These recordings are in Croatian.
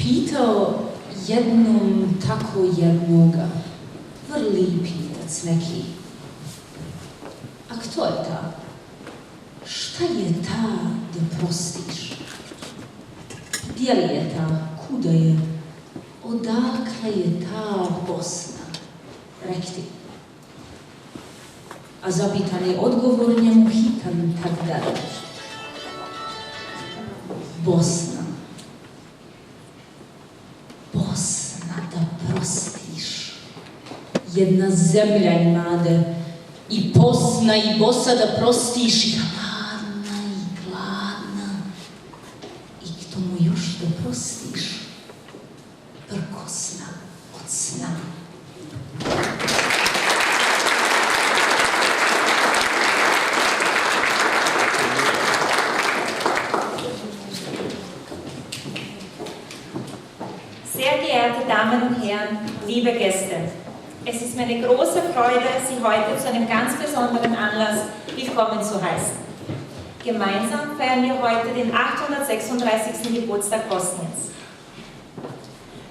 Pitao jednom tako jednoga, vrli pitac neki. A kto je ta? Šta je ta da prostiš? Gdje li je ta? Kuda je? Odakle je ta Bosna? Rekti. A zapitani odgovor njemu hitan tak da reći. Bosna. Bosna da prostiš. Jedna zemlja imade. I Bosna i Bosa da prostiš. I hladna i gladna. I k tomu još da prostiš. Prkosna od sna. Sehr geehrte Damen und Herren, liebe Gäste, es ist mir eine große Freude, Sie heute zu einem ganz besonderen Anlass willkommen zu heißen. Gemeinsam feiern wir heute den 836. Geburtstag Bosniens.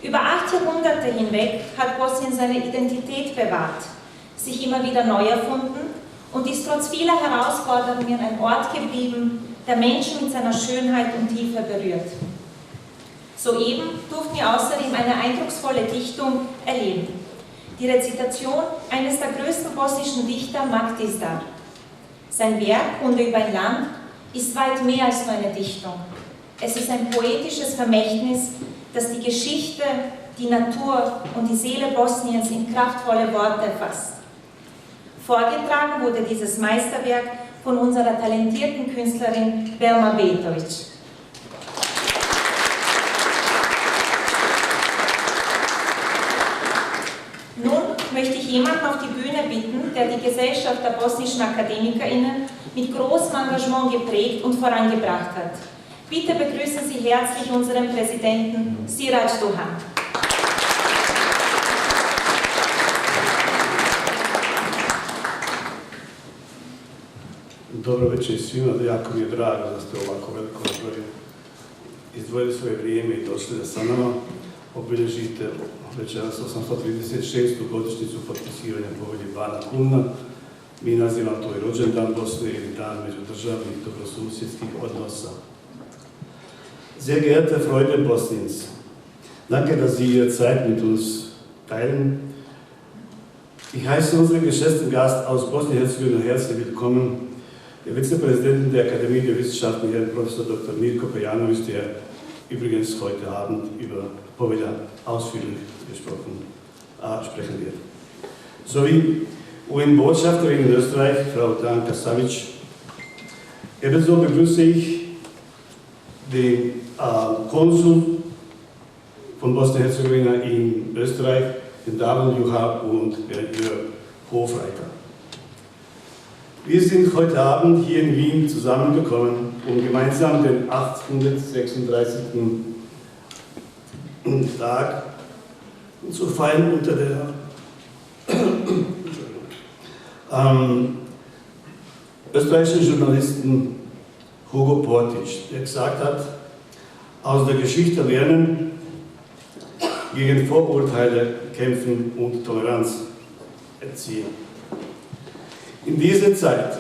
Über 8 Jahrhunderte hinweg hat Bosnien seine Identität bewahrt, sich immer wieder neu erfunden und ist trotz vieler Herausforderungen ein Ort geblieben, der Menschen mit seiner Schönheit und Tiefe berührt. Soeben durften wir außerdem eine eindrucksvolle Dichtung erleben. Die Rezitation eines der größten bosnischen Dichter, Magdistar. Sein Werk, Kunde über ein Land, ist weit mehr als nur eine Dichtung. Es ist ein poetisches Vermächtnis, das die Geschichte, die Natur und die Seele Bosniens in kraftvolle Worte fasst. Vorgetragen wurde dieses Meisterwerk von unserer talentierten Künstlerin Belma Bejtović. Nun möchte ich jemanden auf die Bühne bitten, der die Gesellschaft der bosnischen AkademikerInnen mit großem Engagement geprägt und vorangebracht hat. Bitte begrüßen Sie herzlich unseren Präsidenten Sirac Duhan. Dobro večer svima, jako mi je drago da ste ovako veliko broju izdvojili svoje vrijeme i došli da sa nama obilježite večeras 836. godišnjicu potpisivanja povelje Bana Kulna. Mi nazivamo to i rođendan Bosne ili dan međudržavnih dobrosusjedskih odnosa. Sehr geehrte Freunde Bosniens, danke, dass Sie Ihre Zeit mit uns teilen. Ich heiße unseren geschätzten Gast aus Bosnien-Herzegowina herzlich willkommen, der Vizepräsidenten der Akademie der Wissenschaften, Herrn Professor Dr. Mirko Pejanović, der übrigens heute Abend über Povelja ausführlich sprechen wird. Sowie UN-Botschafterin in Österreich, Frau Danka Savic. Ebenso begrüße ich den Konsul von Bosnien-Herzegowina in Österreich, den Damen Juha und Jörg Hofreiter. Wir sind heute Abend hier in Wien zusammengekommen, um gemeinsam den 836. Tag zu feiern unter der österreichischen Journalisten Hugo Portisch, der gesagt hat, aus der Geschichte lernen, gegen Vorurteile kämpfen und Toleranz erziehen. In dieser Zeit,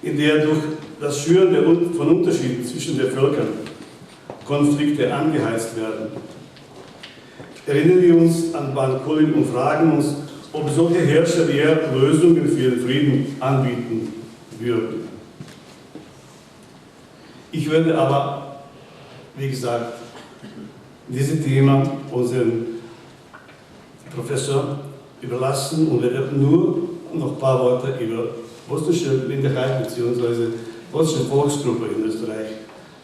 in der durch das Schüren von Unterschieden zwischen den Völkern Konflikte angeheizt werden, erinnern wir uns an Ban Kulin und fragen uns, ob solche Herrscher wie er Lösungen für den Frieden anbieten würden. Ich würde aber, wie gesagt, dieses Thema unserem Professor überlassen und werde nur noch ein paar Worte über bosnische Minderheit bzw. bosnische Volksgruppe in Österreich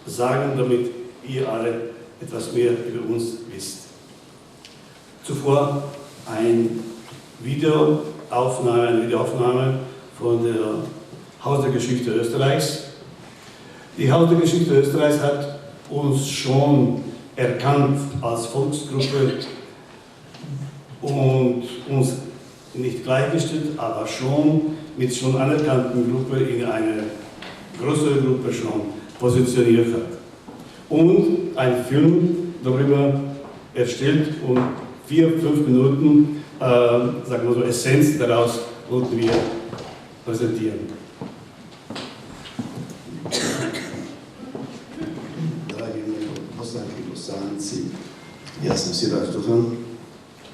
sagen, damit ihr alle etwas mehr über uns wisst. Zuvor eine Videoaufnahme von der Haus der Geschichte Österreichs. Die Haus der Geschichte Österreichs hat uns schon erkannt als Volksgruppe und uns nicht gleichgestellt, aber schon mit schon anerkannten Gruppe in eine größere Gruppe schon positioniert hat. Und ein Film, darüber erstellt und 4-5 Minuten, sagen wir so, Essenz daraus wollten wir präsentieren. Dragi poslanki i poslanci, ja sam Siraj Duhan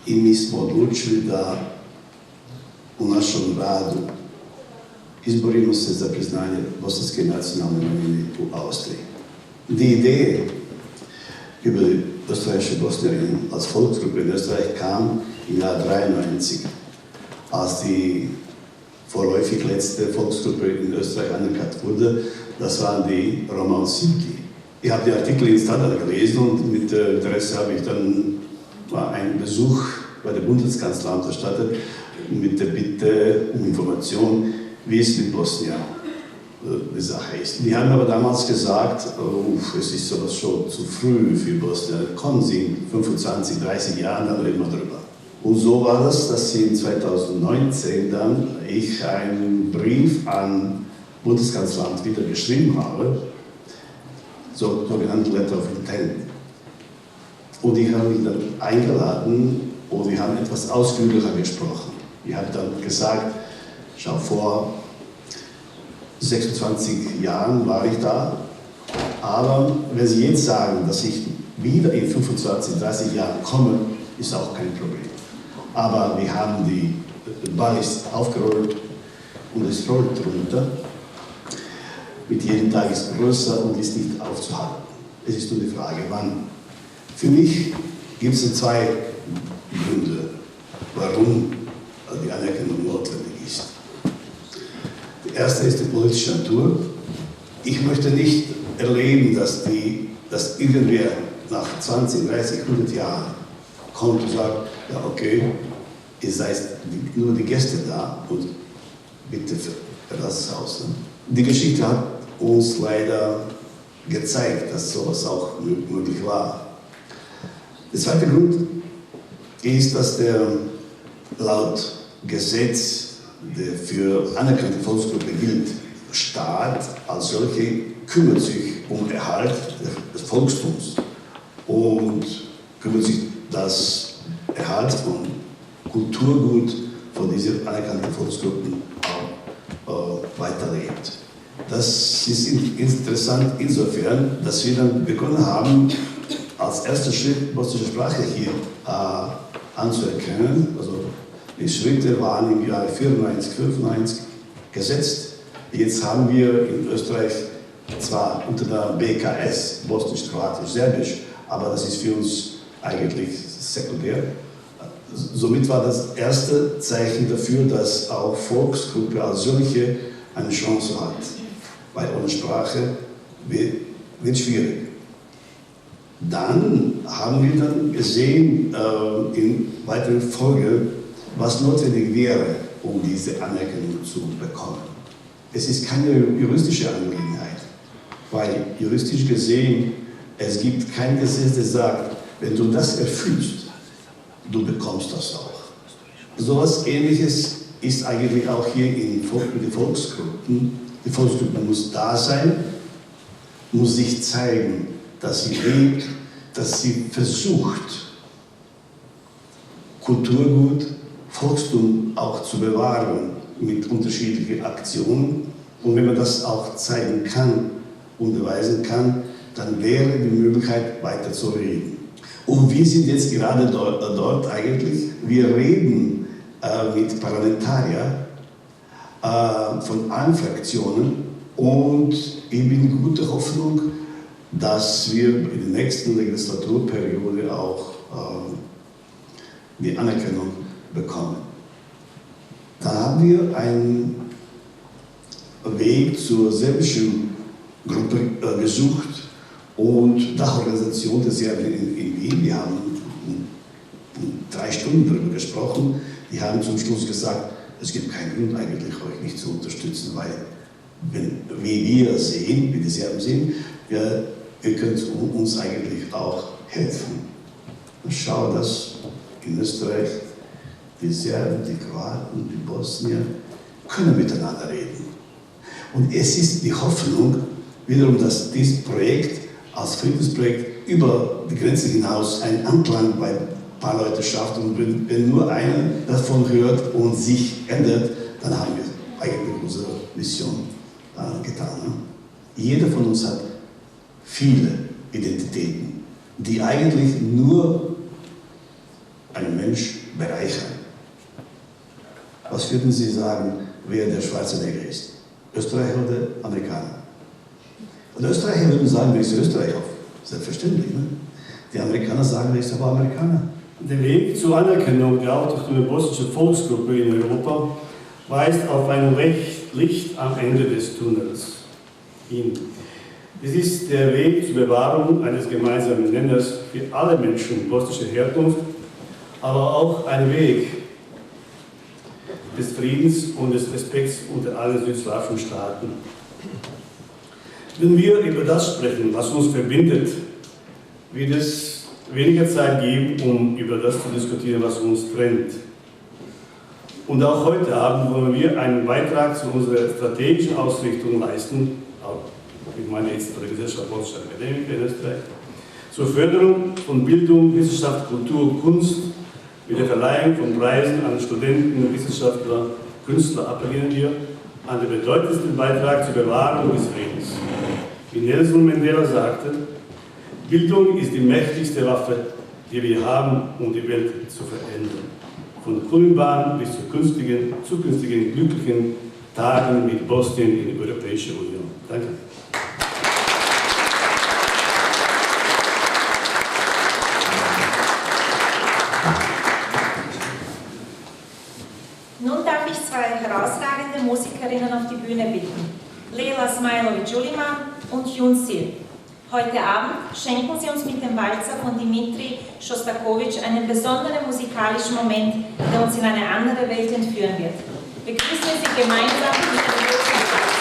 i mi smo odlučili da u našem radu izborimo se za priznanje bosanske nacionalne manjine u Austriji. Die Idee über die österreichische Bosnierin als Volksgruppe in Österreich kam im Jahr 1993, als die vorläufig letzte Volksgruppe in Österreich anerkannt wurde. Das waren die Roma und Sinti. Ich habe die Artikel in Standard gelesen und mit Interesse habe ich dann einen Besuch bei der Bundeskanzlei unterstattet mit der Bitte um Information, wie es mit Bosnien die Sache ist. Die haben aber damals gesagt, es ist sowas schon zu früh für Bosnien. Kommen Sie in 25, 30 Jahren, dann reden wir drüber. Und so war das, dass in 2019 dann ich einen Brief an Bundeskanzleramt wieder geschrieben habe, sogenannte Letter of Intent. Und ich habe mich dann eingeladen und wir haben etwas ausführlicher gesprochen. Ich habe dann gesagt, schau vor 26 Jahren war ich da, aber wenn Sie jetzt sagen, dass ich wieder in 25, 30 Jahren komme, ist auch kein Problem. Aber wir haben der Ball ist aufgerollt und es rollt runter. Mit jedem Tag ist größer und ist nicht aufzuhalten. Es ist nur die Frage, wann. Für mich gibt es zwei Gründe, warum die Anerkennung notwendig ist. Der erste ist die politische Natur. Ich möchte nicht erleben, dass irgendwer nach 20, 30, 100 Jahren kommt und sagt, ja okay, ihr seid nur die Gäste da und bitte verlasst das Haus. Die Geschichte hat uns leider gezeigt, dass sowas auch möglich war. Der zweite Grund ist, dass der laut Gesetz, der für anerkannte Volksgruppe gilt, Staat als solche kümmert sich um Erhalt des Volkstums und kümmert sich das Erhalt von Kulturgut von diesen anerkannten Volksgruppen weiterlebt. Das ist interessant insofern, dass wir dann begonnen haben, als erster Schritt bosnische Sprache hier anzuerkennen. Also die Schritte waren im Jahre 94, 95 gesetzt. Jetzt haben wir in Österreich zwar unter der BKS, Bosnisch, Kroatisch, Serbisch, aber das ist für uns eigentlich sekundär. Somit war das erste Zeichen dafür, dass auch Volksgruppe als solche eine Chance hat. Weil ohne Sprache wird schwierig. Dann haben wir dann gesehen, in weiterer Folge, was notwendig wäre, um diese Anerkennung zu bekommen. Es ist keine juristische Angelegenheit, weil juristisch gesehen, es gibt kein Gesetz, das sagt, wenn du das erfüllst, du bekommst das auch. So etwas Ähnliches ist eigentlich auch hier in den Volksgruppen. Die Volksgruppe muss da sein, muss sich zeigen, dass sie lebt, dass sie versucht, Kulturgut, Volkstum auch zu bewahren mit unterschiedlichen Aktionen. Und wenn man das auch zeigen kann und beweisen kann, dann wäre die Möglichkeit, weiter zu reden. Und wir sind jetzt gerade dort eigentlich. Wir reden mit Parlamentariern von allen Fraktionen und ich bin in guter Hoffnung, dass wir in der nächsten Legislaturperiode auch die Anerkennung bekommen. Da haben wir einen Weg zur serbischen Gruppe gesucht und Dachorganisation der Serben in Wien. Wir haben 3 Stunden darüber gesprochen. Die haben zum Schluss gesagt, es gibt keinen Grund eigentlich, euch nicht zu unterstützen, weil, wie wir sehen, wie die Serben sehen, ihr könnt uns eigentlich auch helfen. Und schau, dass in Österreich die Serben, die Kroaten, die Bosnier können miteinander reden. Und es ist die Hoffnung, wiederum, dass dieses Projekt als Friedensprojekt über die Grenze hinaus einen Anklang bei ein paar Leuten schafft. Und wenn nur einer davon hört und sich ändert, dann haben wir eigentlich unsere Mission getan. Ne? Jeder von uns hat viele Identitäten, die eigentlich nur einen Mensch bereichern. Was würden Sie sagen, wer der schwarze Neger ist? Österreicher oder Amerikaner? Und Österreicher würden sagen, wer ist Österreicher? Selbstverständlich. Ne? Die Amerikaner sagen, wer ist aber Amerikaner? Der Weg zur Anerkennung der autochthonen bosnischen Volksgruppe in Europa weist auf ein Licht am Ende des Tunnels hin. Es ist der Weg zur Bewahrung eines gemeinsamen Nenners für alle Menschen bosnischer Herkunft, aber auch ein Weg des Friedens und des Respekts unter allen südslawischen Staaten. Wenn wir über das sprechen, was uns verbindet, wird es weniger Zeit geben, um über das zu diskutieren, was uns trennt. Und auch heute Abend wollen wir einen Beitrag zu unserer strategischen Ausrichtung leisten, ich meine jetzt der Gesellschaft Bosnischer Akademiker in Österreich, zur Förderung von Bildung, Wissenschaft, Kultur und Kunst, mit der Verleihung von Preisen an Studenten, Wissenschaftler, Künstler appellieren wir an den bedeutendsten Beitrag zur Bewahrung des Friedens. Wie Nelson Mandela sagte, Bildung ist die mächtigste Waffe, die wir haben, um die Welt zu verändern. Von Kulmbahn bis zu zukünftigen glücklichen Tagen mit Bosnien in der Europäischen Union. Danke. Nun darf ich zwei herausragende Musikerinnen auf die Bühne bitten. Leyla Smailovic-Julima und Hyun Sil. Heute Abend schenken sie uns mit dem Walzer von Dimitri Schostakowitsch einen besonderen musikalischen Moment, der uns in eine andere Welt entführen wird. Begrüßen wir sie gemeinsam mit dem großen Applaus.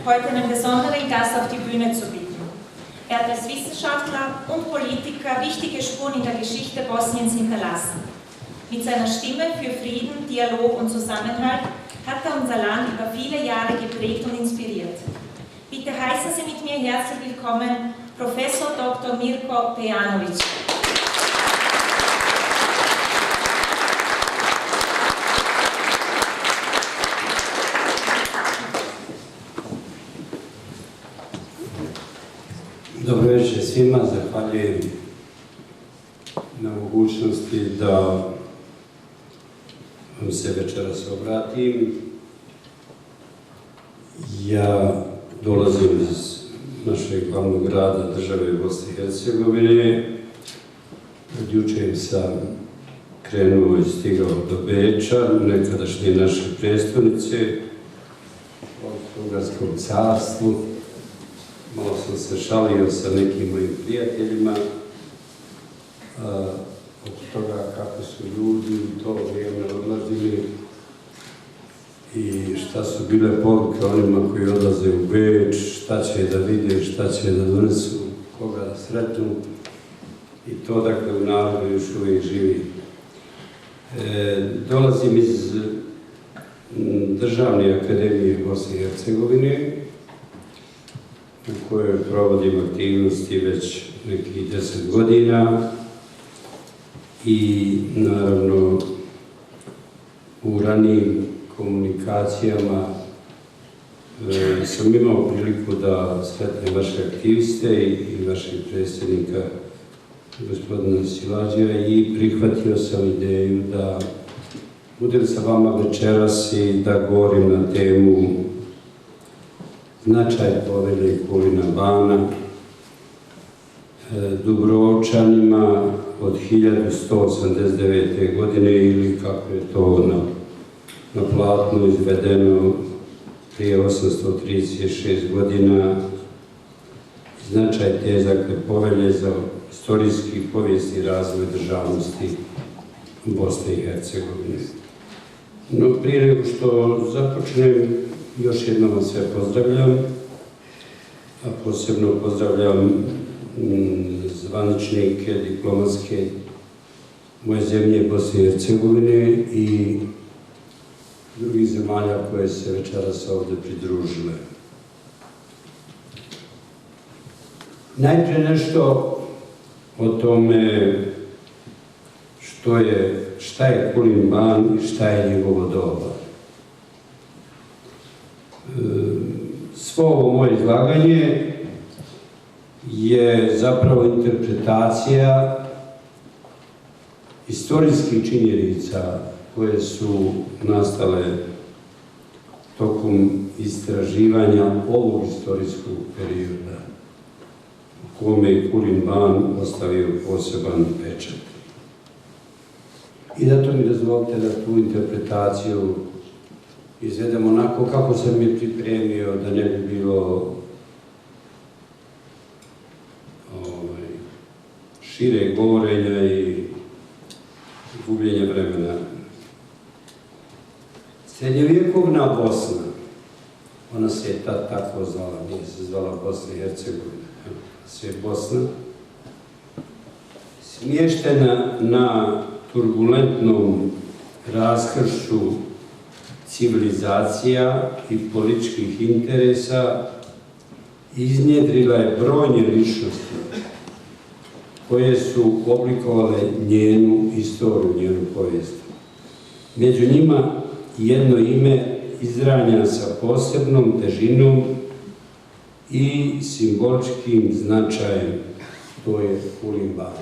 heute einen besonderen Gast auf die Bühne zu bitten. Er hat als Wissenschaftler und Politiker wichtige Spuren in der Geschichte Bosniens hinterlassen. Mit seiner Stimme für Frieden, Dialog und Zusammenhalt hat er unser Land über viele Jahre geprägt und inspiriert. Bitte heißen Sie mit mir herzlich willkommen Professor Dr. Mirko Pejanović. Dobro večer svima, zahvaljujem na mogućnosti da vam se večeras obratim. Ja dolazim iz našeg glavnog grada, države Bosne i Hercegovine. Od jučer sam krenuo i stigao do Beča, nekadašnje naše prijestolnice, u Austro-Ugarskom carstvu. Malo sam se šalio sa nekim mojim prijateljima od toga kako su ljudi u to vrijeme odlazili i šta su bile poruke onima koji odlaze u Beč, šta će da vide, šta će da donesu, koga da sretnu. I to dakle u narodu još uvijek živi. Dolazim iz Državne akademije Bosne i Hercegovine, u kojoj provodim aktivnosti već nekih 10 godina i naravno u ranijim komunikacijama sam imao priliku da sretnem vaše aktiviste i vašeg predsjednika gospodina Silađija i prihvatio sam ideju da budem sa vama večeras i da govorim na temu značaj povelje Kulina Bana Dubrovčanima od 1189. godine ili kako je to na platnu izvedeno prije 836 godina. Značaj te povelje za istorijski i povijesni razvoj državnosti Bosne i Hercegovine. No, prije nego što započnem, još jednom vas sve pozdravljam, a posebno pozdravljam zvaničnike, diplomatske moje zemlje Bosne i Hercegovine i drugih zemalja koje se večeras ovdje pridružile. Najprije nešto o tome šta je Kulin Ban i šta je njegovo doba. Svo ovo moje izlaganje je zapravo interpretacija istorijskih činjenica koje su nastale tokom istraživanja ovog istorijskog perioda u kome je Kulin Ban ostavio poseban pečat. I zato mi dozvolite da tu interpretaciju izvedem onako kako sam je pripremio, da ne bi bilo šire govorenja i gubljenja vremena. Srednjovjekovna Bosna, ona se je tad tako zvala, nije se zvala Bosna i Hercegovina, sve Bosna, smještena na turbulentnom raskršću civilizacija i političkih interesa, iznjedrila je brojne ličnosti koje su oblikovale njenu istoriju, njenu povijest. Među njima jedno ime izranjeno sa posebnom težinom i simboličkim značajem, to je Kulin Ban.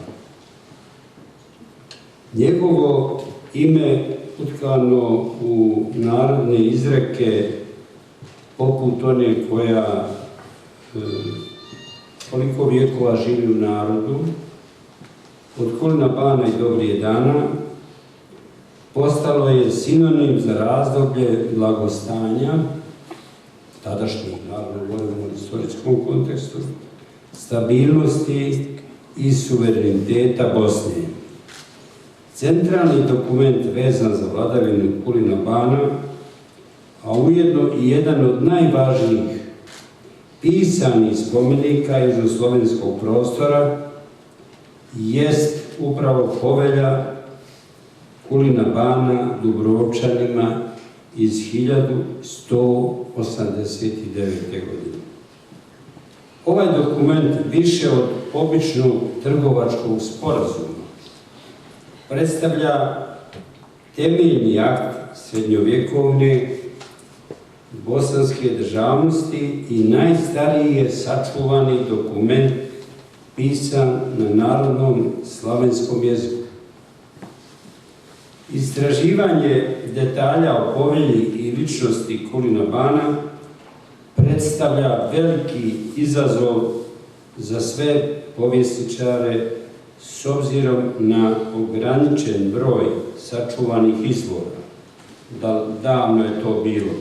Njegovo ime utkano u narodne izreke poput one koja koliko vijekova živi u narodu, od Kulina Bana i do vrije dana, postalo je sinonim za razdoblje blagostanja, tadašnjeg, naravno govorimo o istorijskom kontekstu, stabilnosti i suvereniteta Bosne. Centralni dokument vezan za vladavinu Kulina Bana, a ujedno i jedan od najvažnijih pisanih spomenika iz slovenskog prostora, jest upravo povelja Kulina Bana Dubrovčanima iz 1189. godine. Ovaj dokument više od običnog trgovačkog sporazuma predstavlja temeljni akt srednjovjekovne bosanske državnosti i najstariji je sačuvani dokument pisan na narodnom slavenskom jeziku. Istraživanje detalja o povelji i ličnosti Kulina Bana predstavlja veliki izazov za sve povjesničare s obzirom na ograničen broj sačuvanih izvora. Davno je to bilo.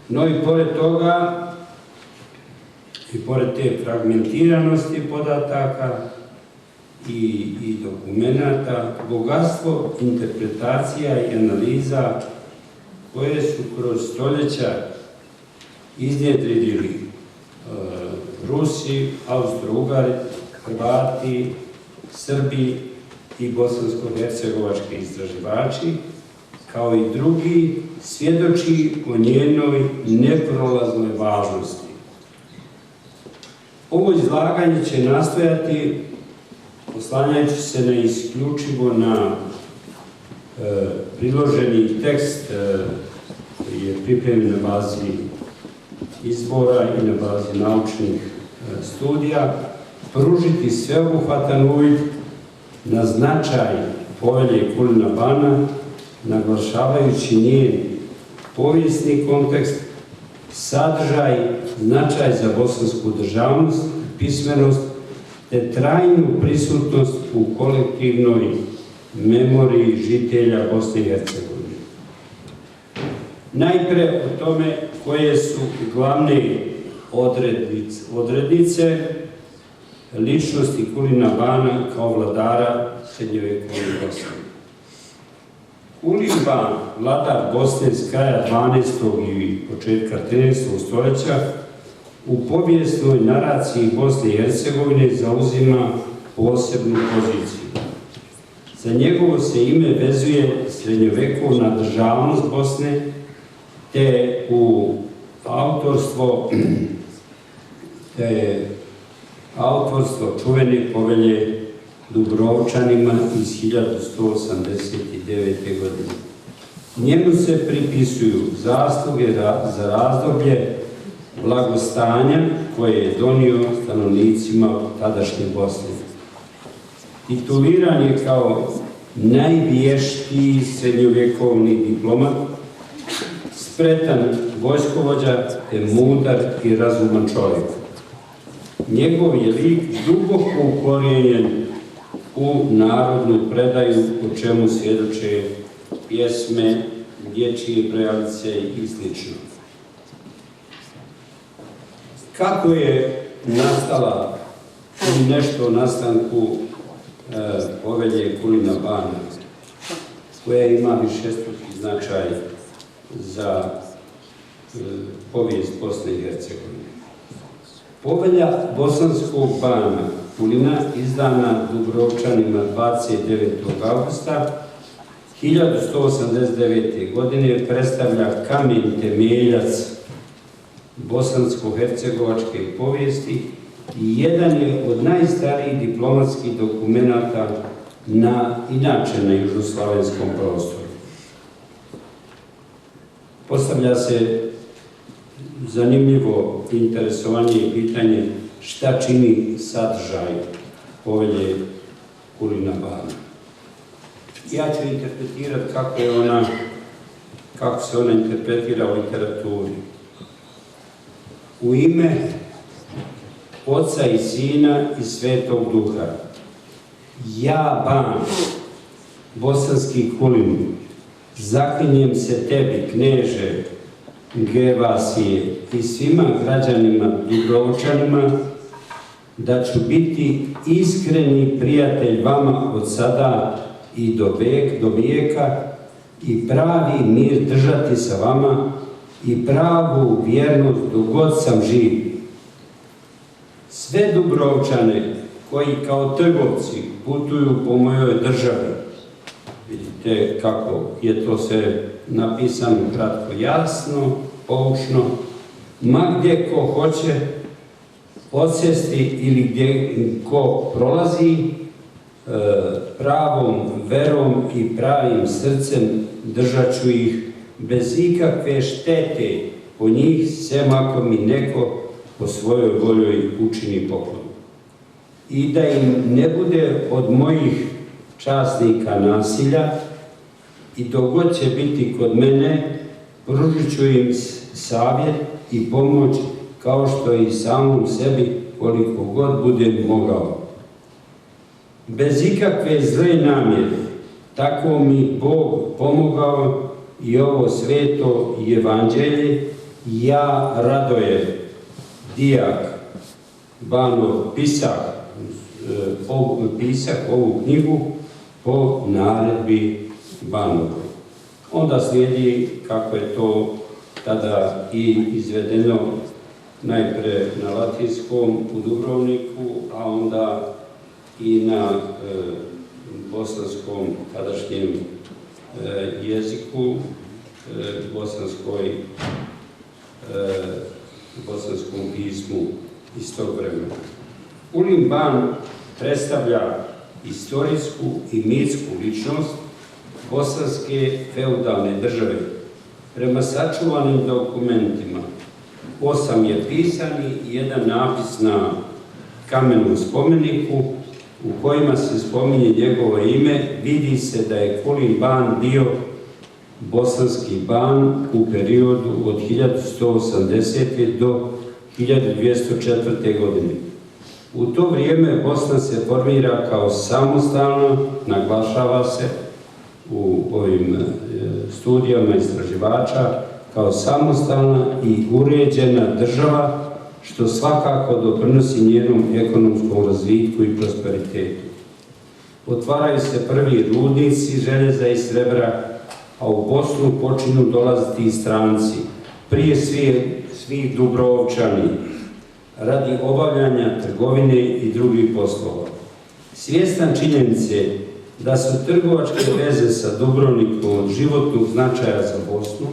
No i pored toga, i pored te fragmentiranosti podataka i dokumenata, bogatstvo interpretacija i analiza koje su kroz stoljeća iznjedrili Rusi, Austro-Ugari, Hrvati, Srbi i bosansko-hercegovački istraživači, kao i drugi, svjedoči o njenoj neprolaznoj važnosti. Ovo izlaganje će nastojati, oslanjajući se na isključivo na priloženi tekst koji je pripremljen na bazi izbora i na bazi naučnih studija, pružiti sveobuhvatan uvid na značaj povelje Kulina Bana, naglašavajući njen povijesni kontekst, sadržaj, značaj za bosansku državnost, pismenost, te trajnu prisutnost u kolektivnoj memoriji žitelja Bosne i Hercegovine. Najpre o tome koje su glavne odrednice ličnosti Kulina Bana kao vladara srednjovjekovne Bosne. Kulin Ban, vladar Bosne s kraja 12. i početka 13. stoljeća, u povijesnoj naraciji Bosne i Hercegovine zauzima posebnu poziciju. Za njegovo se ime vezuje srednjovjekovna državnost Bosne, te u autorstvo čuvene povelje Dubrovčanima iz 1189. godine. Njemu se pripisuju zasluge za razdoblje blagostanja koje je donio stanovnicima tadašnje Bosne. Tituliran je kao najvještiji srednjovjekovni diplomat, spretan vojskovođa te mudar i razuman čovjek. Njegov je lik duboko ukorijenjen u narodnu predaju, o čemu svjedoče pjesme, dječje prejavice i sl. Kako je nastala ili nešto o nastanku povelje Kulina Bana, koja ima višestruki značaj za povijest Bosne i Hercegovine. Povelja bosanskog bana Kulina, izdana Dubrovčanima 29. augusta 1189. godine, predstavlja kamen temeljac bosansko-hercegovačke povijesti i jedan je od najstarijih diplomatskih dokumenata inače na južnoslavenskom prostoru. Postavlja se zanimljivo interesovanje i pitanje šta čini sadržaj povelje Kulina Bana. Ja ću interpretirati kako se ona interpretira u literaturi. U ime Oca i Sina i Svetog Duha, ja, Ban, bosanski Kulin, zaklinjem se tebi, kneže Gevasije, i svima građanima Dubrovčanima, da ću biti iskreni prijatelj vama od sada i do vijeka i pravi mir držati sa vama i pravu vjernost dok god sam živ. Sve Dubrovčane koji kao trgovci putuju po mojoj državi, Vidite kako je to sve napisano kratko, jasno, poučno. Ma gdje ko hoće odsjesti ili gdje ko prolazi, pravom verom i pravim srcem držat ću ih bez ikakve štete po njih, sem ako mi neko po svojoj voljoj učini poklon. I da im ne bude od mojih časnika nasilja, i dok god će biti kod mene, pružit ću im savjet i pomoć kao što i samom sebi koliko god budem mogao. Bez ikakve zle namjere, tako mi Bog pomogao i ovo sveto evanđelje, ja Radoje, dijak, Bano, pisak ovu knjigu po naredbi Banove. Onda slijedi kako je to tada i izvedeno najprije na latinskom u Dubrovniku, a onda i na bosanskom tadašnjem jeziku, bosanskom pismu iz tog vremena. Kulim Ban predstavlja istorijsku i mitsku ličnost bosanske feudalne države. Prema sačuvanim dokumentima, 8 je pisani i 1 napis na kamenom spomeniku u kojima se spominje njegovo ime. Vidi se da je Kulim Ban bio bosanski ban u periodu od 1180. do 1204. godine. U to vrijeme Bosna se formira kao samostalna, naglašava se u ovim studijama istraživača, kao samostalna i uređena država, što svakako doprinosi njenom ekonomskom razvitku i prosperitetu. Otvaraju se prvi rudnici željeza i srebra, a u Bosnu počinju dolaziti i stranci, prije svih Dubrovčani, radi obavljanja trgovine i drugih poslova. Svjestan činjenice da su trgovačke veze sa Dubrovnikom od životnog značaja za Bosnu,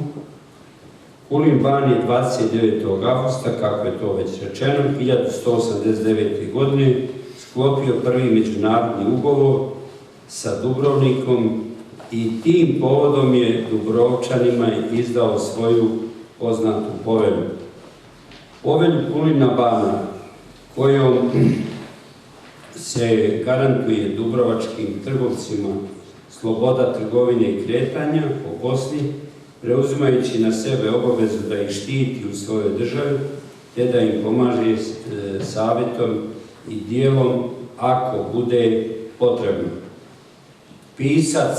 Kulim Ban je 29. avgusta, kako je to već rečeno, 1189. godine sklopio prvi međunarodni ugovor sa Dubrovnikom i tim povodom je Dubrovčanima izdao svoju poznatu povelju. Povelju Kulina Bana, kojom se garantuje dubrovačkim trgovcima sloboda trgovine i kretanja po Bosni, preuzimajući na sebe obavezu da ih štiti u svojoj državi, te da im pomaže savjetom i dijelom ako bude potrebno. Pisac,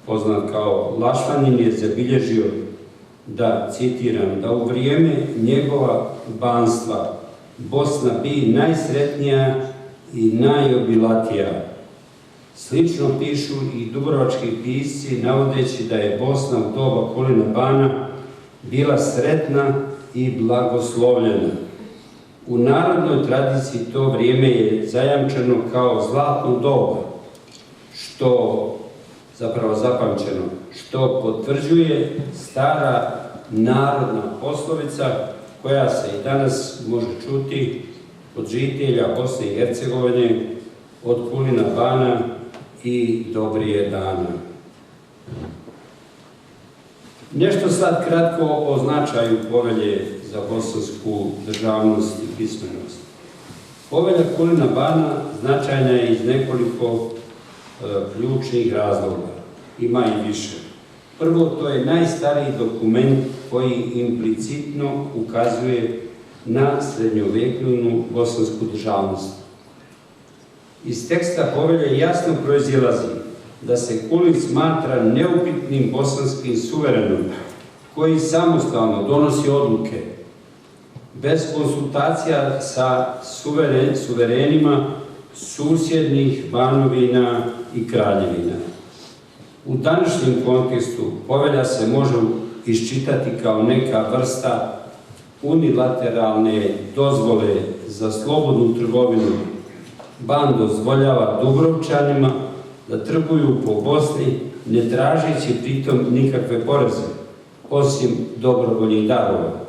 poznat kao Lašvanin, je zabilježio da, citiram, da u vrijeme njegova banstva Bosna bi najsretnija i najobilatija. Slično pišu i dubrovački pisci, navodeći da je Bosna u doba Kulina Bana bila sretna i blagoslovljena. U narodnoj tradiciji to vrijeme je zajamčeno kao zlatno doba, što zapravo zapamćeno, što potvrđuje stara narodna poslovica koja se i danas može čuti od žitelja Bosne i Hercegovine, od Kulina Bana i dobrije dana. Nešto sad kratko o značaju povelje za bosansku državnost i pismenost. Povelja Kulina Bana značajna je iz nekoliko ključnih razloga. Ima i više. Prvo, to je najstariji dokument koji implicitno ukazuje na srednjovjekovnu bosansku državnost. Iz teksta povelje jasno proizilazi da se Kulin smatra neupitnim bosanskim suverenom koji samostalno donosi odluke bez konsultacija sa suverenima susjednih banovina i kraljevina. U današnjem kontekstu povelja se može iščitati kao neka vrsta unilateralne dozvole za slobodnu trgovinu. Ban dozvoljava Dubrovčanima da trguju po Bosni, ne tražeći pritom nikakve poreze, osim dobrovoljnih darova.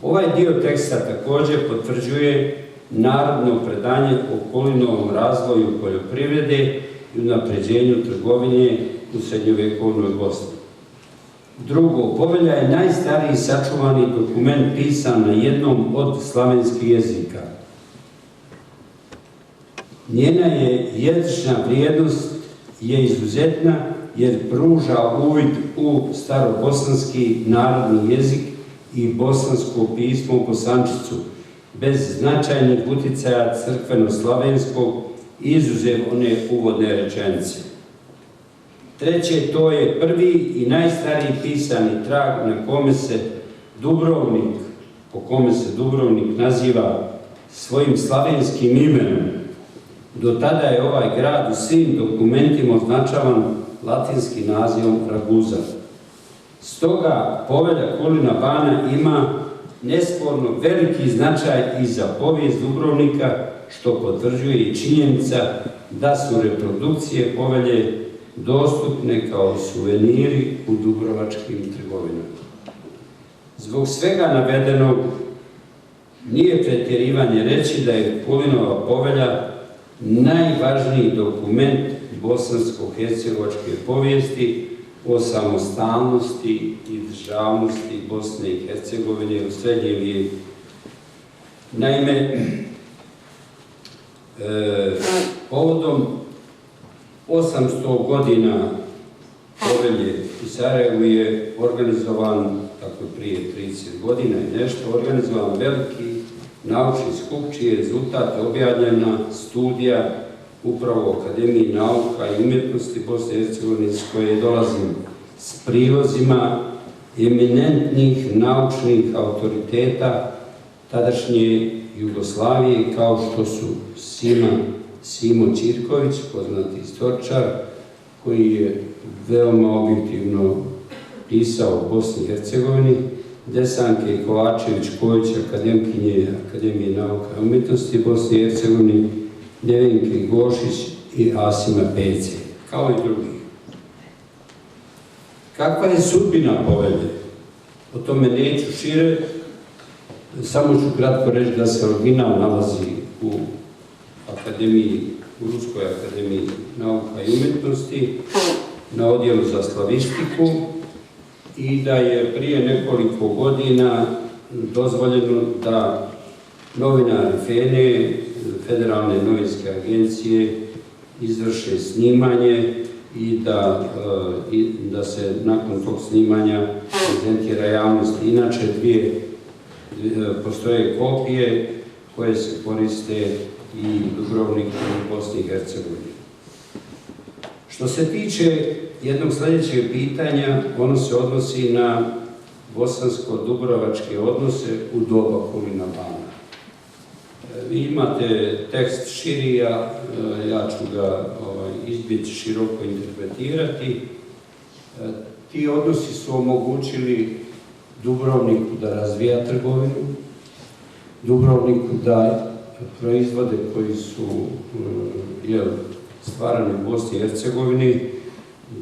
Ovaj dio teksta također potvrđuje narodno predanje o Kulinovom razvoju poljoprivrede i unapređenju trgovine u srednjovjekovnoj Bosni. Drugo, povelja je najstariji sačuvani dokument pisan na jednom od slavenskih jezika. Njena je jezična vrijednost je izuzetna jer pruža uvid u starobosanski narodni jezik i bosansko pismo Bosančicu, bez značajnih uticaja crkveno-slavenskog, izuzev one uvodne rečenice. Treće, to je prvi i najstariji pisani trag na kome se Dubrovnik naziva svojim slavenskim imenom. Do tada je ovaj grad u svim dokumentima označavan latinskim nazivom Raguza. Stoga povelja Kulina Bana ima nesporno veliki značaj i za povijest Dubrovnika, što potvrđuje i činjenica da su reprodukcije povelje dostupne kao suveniri u dubrovačkim trgovinama. Zbog svega navedenog nije pretjerivanje reći da je Kulinova povelja najvažniji dokument bosansko-hercegovačke povijesti o samostalnosti i državnosti Bosne i Hercegovine u srednjem vijeku. Naime, povodom 800 godina povelje u Sarajevu je organizovan, tako prije 30 godina i nešto, organizovan veliki naučni skup čiji je rezultat objavljena studija upravo u Akademiji nauka i umjetnosti Bosne i Hercegovine, s koje dolazim s prilozima eminentnih naučnih autoriteta tadašnje Jugoslavije, kao što su Simo Ćirković, poznati istoričar, koji je veoma objektivno pisao o Bosni i Hercegovini, Desanke Kovačević-Kojić, akademkinje Akademije nauka i umjetnosti Bosne i Hercegovine, Nevenke Gošić i Asima Pece, kao i drugih. Kakva je sudbina povelje? O tome neću šire, samo ću kratko reći da se original nalazi u Ruskoj akademiji nauka i umjetnosti na odjelu za slavistiku i da je prije nekoliko godina dozvoljeno da novinari FENE, Federalne novinske agencije, izvrše snimanje i da se nakon tog snimanja prezentira javnosti. Inače, postoje kopije koje se koriste i u Dubrovniku i Bosni i Hercegovini. Što se tiče jednog sljedećeg pitanja, ono se odnosi na bosansko-dubrovačke odnose u doba Kulina Bana. Vi imate tekst širi, ja ću ga izbjeći široko interpretirati. Ti odnosi su omogućili Dubrovniku da razvija trgovinu, Dubrovniku da proizvode koji su stvarani u Bosni i Hercegovini,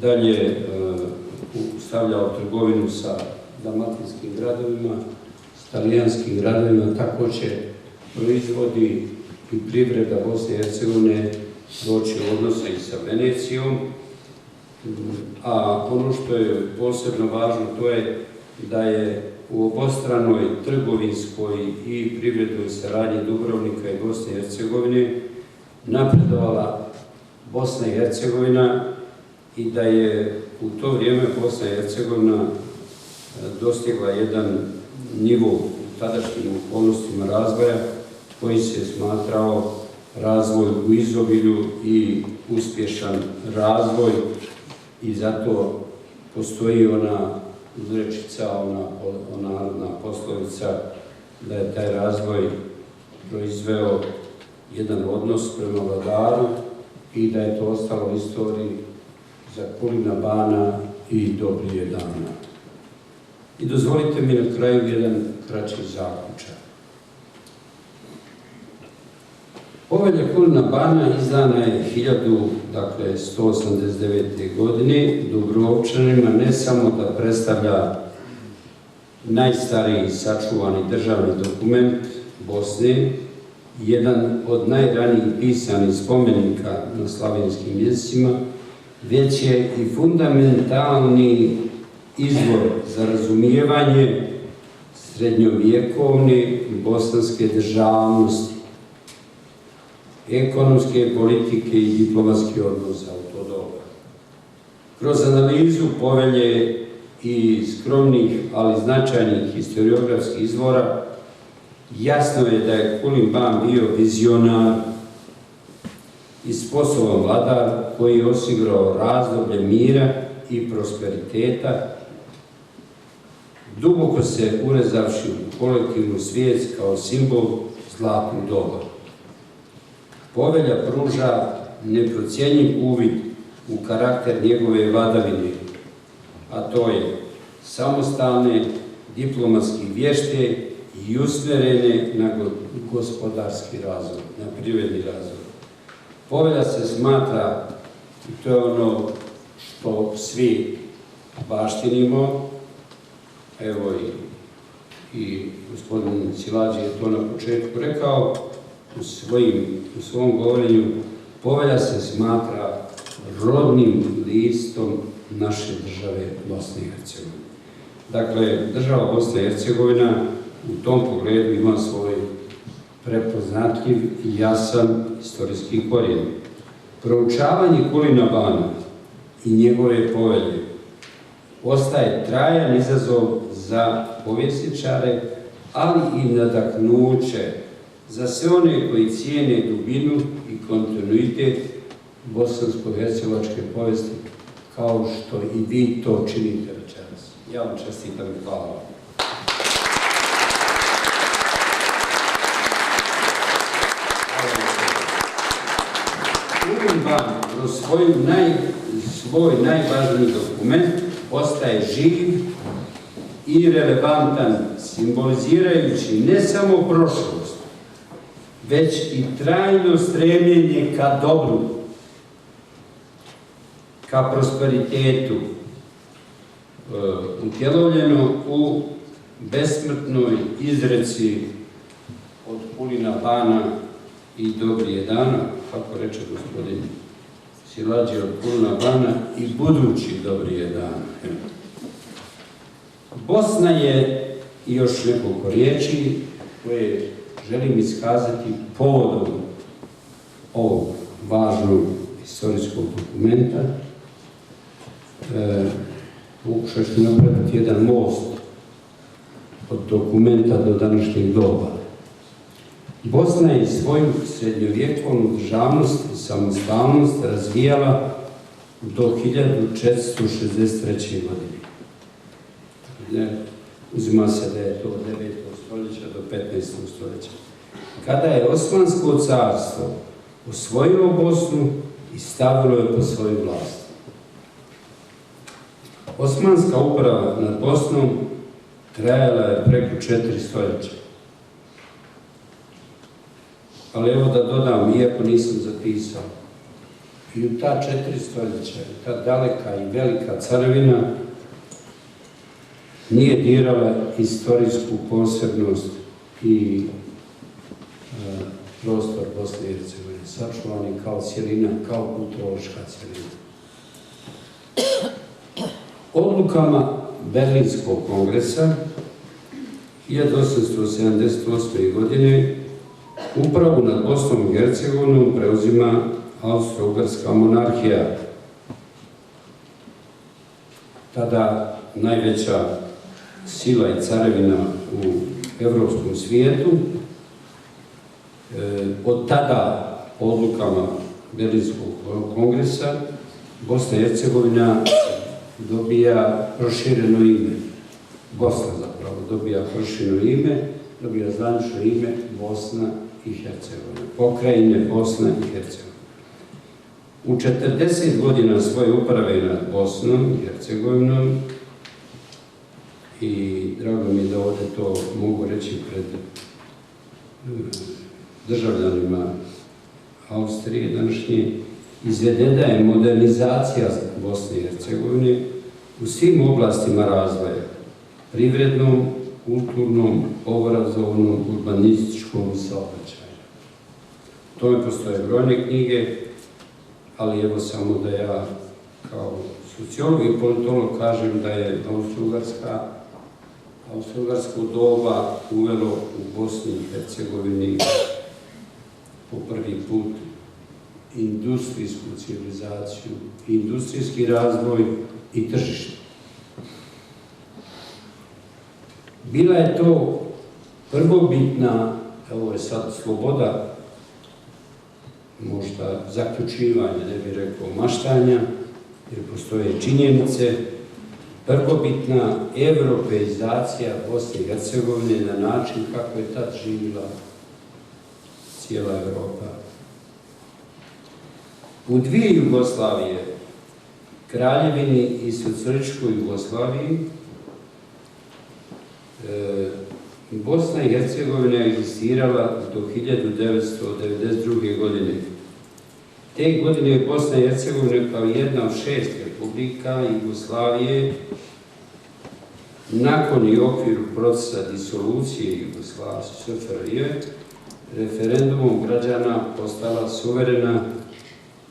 dalje stavljao trgovinu sa dalmatinskim gradovima, s talijanskim gradovima, tako će proizvodi i privreda Bosne i Hercegovine doći u odnose i sa Venecijom. A ono što je posebno važno, to je da je u obostranoj trgovinskoj i privrednoj saradnji Dubrovnika i Bosne i Hercegovine napredovala Bosna i Hercegovina i da je u to vrijeme Bosna i Hercegovina dostigla jedan nivo u tadašnjim okolnostima razvoja koji se smatrao razvoj u izobilju i uspješan razvoj, i zato postoji ona uzrečica, ona narodna poslovica da je taj razvoj proizveo jedan odnos prema vladaru i da je to ostalo u istoriji za Kulina Bana i do prije dana. I dozvolite mi na kraju jedan kraći zaključak. Povelja Kulina Bana izdana je 1189. godine Dubrovčanima, ne samo da predstavlja najstariji sačuvani državni dokument Bosne, jedan od najranijih pisanih spomenika na slavenskim jezicima, već je i fundamentalni izvor za razumijevanje srednjovjekovne bosanske državnosti, ekonomske politike i diplomatske odnosa u to doba. Kroz analizu povelje i skromnih, ali značajnih historiografskih izvora, jasno je da je Kulin Ban bio vizionar i sposoban vladar koji je osigurao razdoblje mira i prosperiteta, duboko se urezavši u kolektivnu svijest kao simbol zlatnog doba. Povelja pruža neprocjenjiv uvid u karakter njegove vladavine, a to je samostalne, diplomatski vješte i usmjerene na gospodarski razvoj, na privredni razvoj. Povelja se smatra, i to je ono što svi baštinimo, evo i gospodin Silađi je to na početku rekao, u svom govorenju, povelja se smatra rodnim listom naše države Bosne i Hercegovine. Dakle, država Bosna i Hercegovina u tom pogledu ima svoj prepoznatljiv i jasan istorijski korijen. Proučavanje Kulina Bana i njegove povelje ostaje trajan izazov za povjesničare, ali i nadahnuće za sve one koji cijene dubinu i kontinuitet bosansko-hercegovačke povijesti, kao što i vi to činite večeras. Ja vam čestitam i hvala vam. Kulin Ban kroz svoj najvažniji dokument ostaje živ i relevantan, simbolizirajući ne samo prošlost, već i trajno stremljenje ka dobru, ka prosperitetu, utjelovljeno u besmrtnoj izreci od Kulina Bana i dobrije dana, kako reče gospodin Silađi, od Kulina Bana i budući dobrije dana. Bosna je, i još nekoliko riječi koje želim iskazati povodom ovog važnog historijskog dokumenta. Pokušao ću napraviti jedan most od dokumenta do današnjeg doba. Bosna je svoju srednjovjekovnu državnost i samostalnost razvijala do 1463. godine. Uzima se da je to od 9. stoljeća do 15. stoljeća. Kada je Osmansko carstvo osvojilo Bosnu i stavilo je pod svoju vlast. Osmanska uprava nad Bosnom trajala je preko 4 stoljeća. Ali evo da dodam, iako nisam zapisao, i u ta 4 stoljeća, ta daleka i velika carevina nije dirala historijsku posebnost i prostor Bosne i Hercegovine, sačuvani kao cjelina, kao kulturološka cjelina. Odlukama Berlinskog kongresa 1878. godine upravu nad Bosnom i Hercegovinom preuzima Austro-Ugarska monarhija, tada najveća sila i carevina u evropskom svijetu. Od tada, odlukama Berlinskog kongresa, Bosna i Hercegovina dobija prošireno ime. Bosna zapravo dobija prošireno ime, dobija zvanično ime Bosna i Hercegovina. Pokrajine Bosna i Hercegovina. U 40 godina svoje uprave nad Bosnom i Hercegovinom, i drago mi je da ovdje to mogu reći pred državljanima Austrije današnje, izvedena je modernizacija Bosne i Hercegovine u svim oblastima razvoja, privrednom, kulturnom, obrazovnom, urbanističkom i saobraćaju. O tome postoje brojne knjige, ali evo samo da ja kao sociolog i politolog kažem da je austrougarsko doba uvelo u Bosni i Hercegovini po prvi put industrijsku civilizaciju, industrijski razvoj i tržište. Bila je to prvobitna, evo je sad sloboda, možda zaključivanja, ne bih rekao maštanja, jer postoje činjenice, prvobitna evropeizacija Bosne i Hercegovine na način kako je tad živjela cijela Evropa. U dvije Jugoslavije, Kraljevini i Socijalističkoj Jugoslaviji, Bosna i Hercegovina je egzistirala do 1992. godine. Te godine je Bosna i Hercegovina kao jedna od 6 republika Jugoslavije nakon i u okviru procesa disolucije SFRJ referendumom građana postala suverena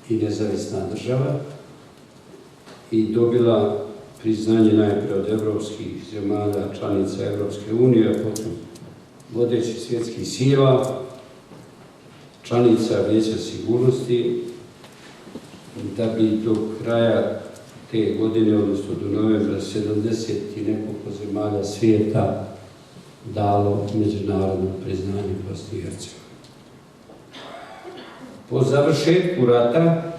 i nezavisna država i dobila priznanje najprije od evropskih zemalja, članica Evropske unije, a potom vodećih svjetskih sila, članica Vijeća sigurnosti, da bi do kraja te godine, odnosno do novembra, 70 i nekoliko zemalja svijeta dalo međunarodno priznanje Bosni i Hercegovini. Po završetku rata,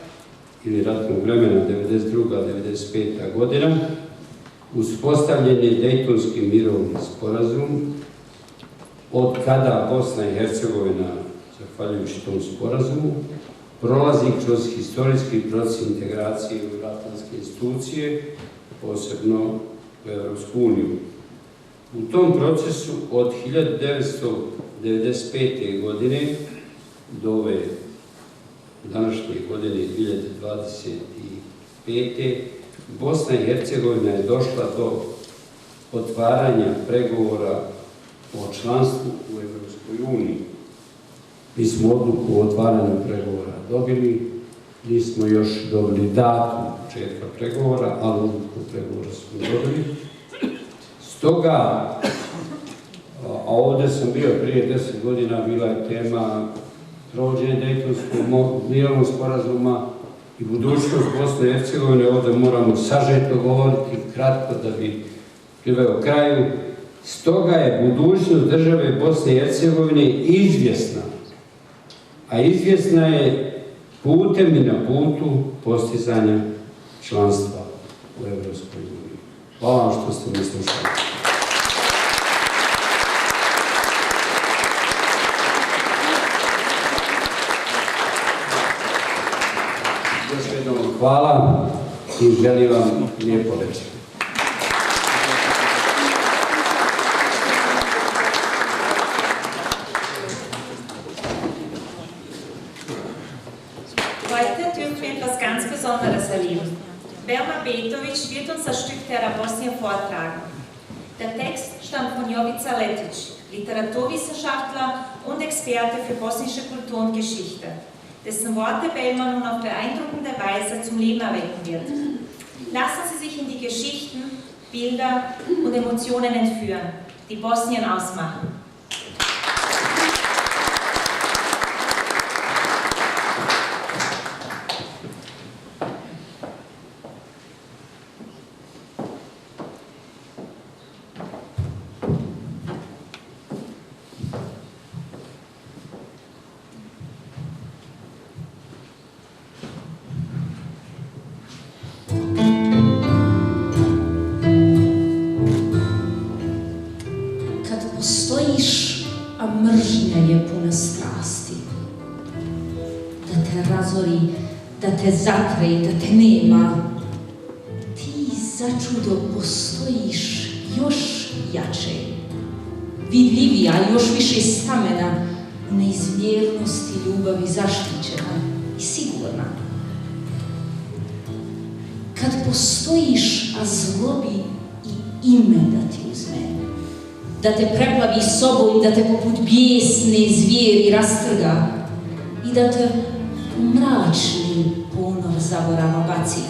ili ratnog vremena 1992-1995. godina, uspostavljen je Dejtonski mirovni sporazum, od kada Bosna i Hercegovina, zahvaljujući tom sporazumu, prolazi kroz historijski proces integracije u euroatlantske institucije, posebno u Evropsku uniju. U tom procesu od 1995. godine do ove današnje godine 2025. Bosna i Hercegovina je došla do otvaranja pregovora o članstvu u Evropskoj uniji. Mi smo odluku o otvaranju pregovora dobili, nismo još dobili datum početka pregovora, ali odluku pregovora smo dobili. Stoga, a ovdje sam bio prije 10 godina, bila je tema provođenje Dejtonskog mirovnog sporazuma i budućnost Bosne i Hercegovine. Ovdje moramo sažeto govoriti, kratko da bi priveo kraju. Stoga je budućnost države Bosne i Hercegovine izvjesna, a izvjesna je putem i na putu postizanja članstva u Evropskoj uniji. Hvala vam što ste me slušali. Još jednom hvala i želim vam lijepo večer. Heute dürfen wir etwas ganz Besonderes erleben. Berma Betović wird uns das Stück Terra Bosnia vortragen. Der Text stammt von Jovica Letic, Literaturwissenschaftler und Experte für bosnische Kultur und Geschichte, dessen Worte Bellmann nun auf beeindruckende Weise zum Leben erwecken wird. Lassen Sie sich in die Geschichten, Bilder und Emotionen entführen, die Bosnien ausmachen. Da te zatre i da te nema, ti začudo postojiš još jače, vidljivija, još više stamena, u neizmjernosti ljubavi zaštićena i sigurna. Kad postojiš, a zlobi i ime da ti uzme, da te preplavi sobom, da te poput bijesne zvijeri rastrga i da te u mračni ponor zaborava baci.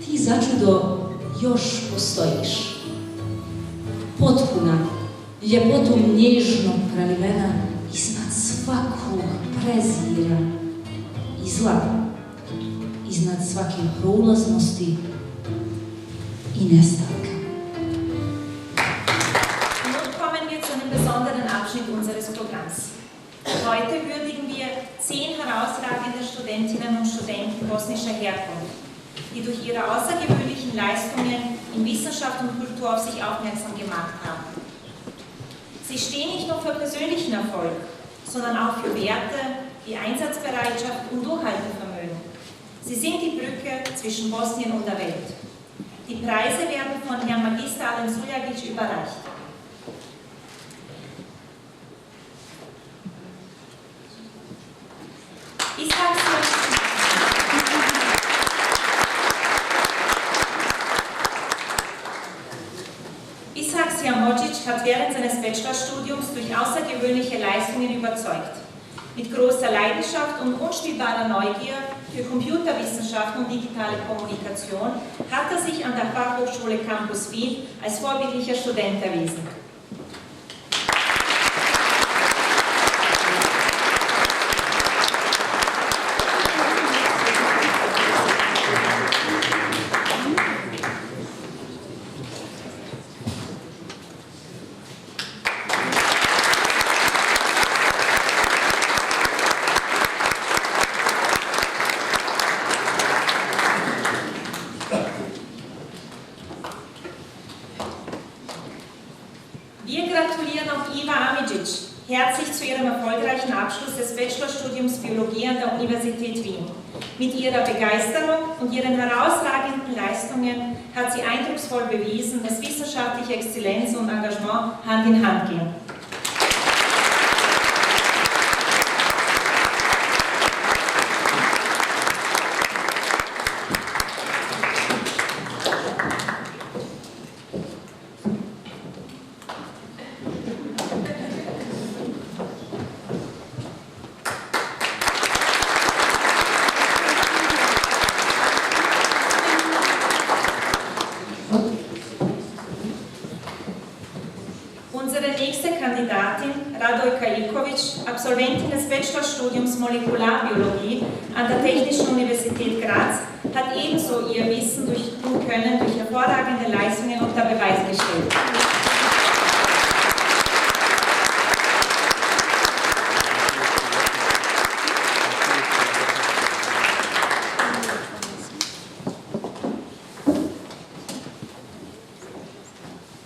Ti začudo još postojiš, potpuna, ljepotom nježnog prelivena iznad svakog prezira i zla, iznad svake prolaznosti i nestanka. Nun kommen wir zu einem besonderen Abschnitt unseres Programms. Heute würdigen wir 10 herausragende Studentinnen und Studenten bosnischer Herkunft, die durch ihre außergewöhnlichen Leistungen in Wissenschaft und Kultur auf sich aufmerksam gemacht haben. Sie stehen nicht nur für persönlichen Erfolg, sondern auch für Werte wie Einsatzbereitschaft und Durchhaltevermögen. Sie sind die Brücke zwischen Bosnien und der Welt. Die Preise werden von Herrn Magister Alen Suljagic überreicht. Ishak Siamodzic hat während seines Bachelorstudiums durch außergewöhnliche Leistungen überzeugt. Mit großer Leidenschaft und unstillbarer Neugier für Computerwissenschaften und digitale Kommunikation hat er sich an der Fachhochschule Campus Wien als vorbildlicher Student erwiesen. Herzlich zu ihrem erfolgreichen Abschluss des Bachelorstudiums Biologie an der Universität Wien. Mit ihrer Begeisterung und ihren herausragenden Leistungen hat sie eindrucksvoll bewiesen, dass wissenschaftliche Exzellenz und Engagement Hand in Hand gehen. Absolventin des Bachelorstudiums Molekularbiologie an der Technischen Universität Graz, hat ebenso ihr Wissen und Können durch hervorragende Leistungen unter Beweis gestellt.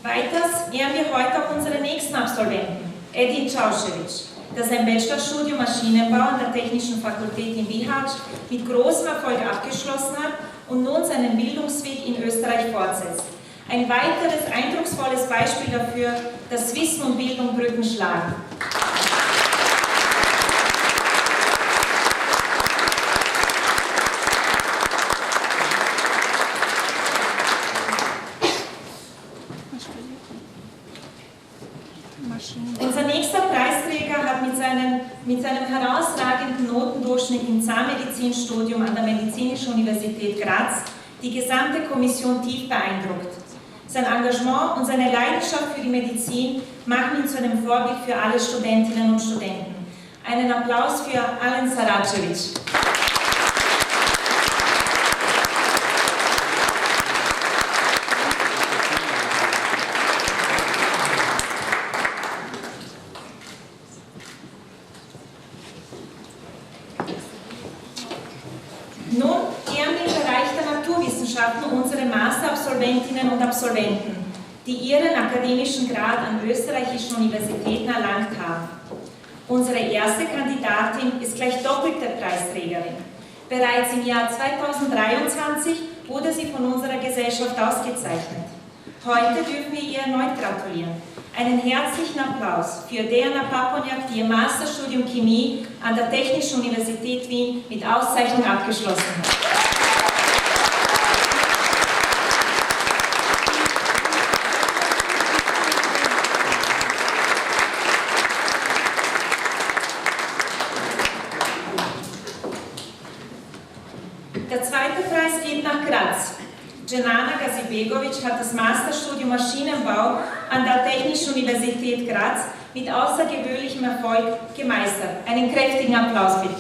Weiters ehren wir heute auch unsere nächsten Absolventen, Edin Čaušević, der sein Bachelorstudium Maschinenbau an der Technischen Fakultät in Bihać mit großem Erfolg abgeschlossen hat und nun seinen Bildungsweg in Österreich fortsetzt. Ein weiteres eindrucksvolles Beispiel dafür, dass Wissen und Bildung Brücken schlagen. Unser nächster Preisträger hat mit seinem herausragenden Notendurchschnitt im Zahnmedizinstudium an der Medizinischen Universität Graz die gesamte Kommission tief beeindruckt. Sein Engagement und seine Leidenschaft für die Medizin machen ihn zu einem Vorbild für alle Studentinnen und Studenten. Einen Applaus für Alen Saracevic. Unsere Masterabsolventinnen und Absolventen, die ihren akademischen Grad an österreichischen Universitäten erlangt haben. Unsere erste Kandidatin ist gleich doppelte Preisträgerin. Bereits im Jahr 2023 wurde sie von unserer Gesellschaft ausgezeichnet. Heute dürfen wir ihr erneut gratulieren. Einen herzlichen Applaus für Deana Paponiak, die ihr Masterstudium Chemie an der Technischen Universität Wien mit Auszeichnung abgeschlossen hat. Der zweite Preis geht nach Graz. Cenana Gazibegovic hat das Masterstudium Maschinenbau an der Technischen Universität Graz mit außergewöhnlichem Erfolg gemeistert. Einen kräftigen Applaus bitte.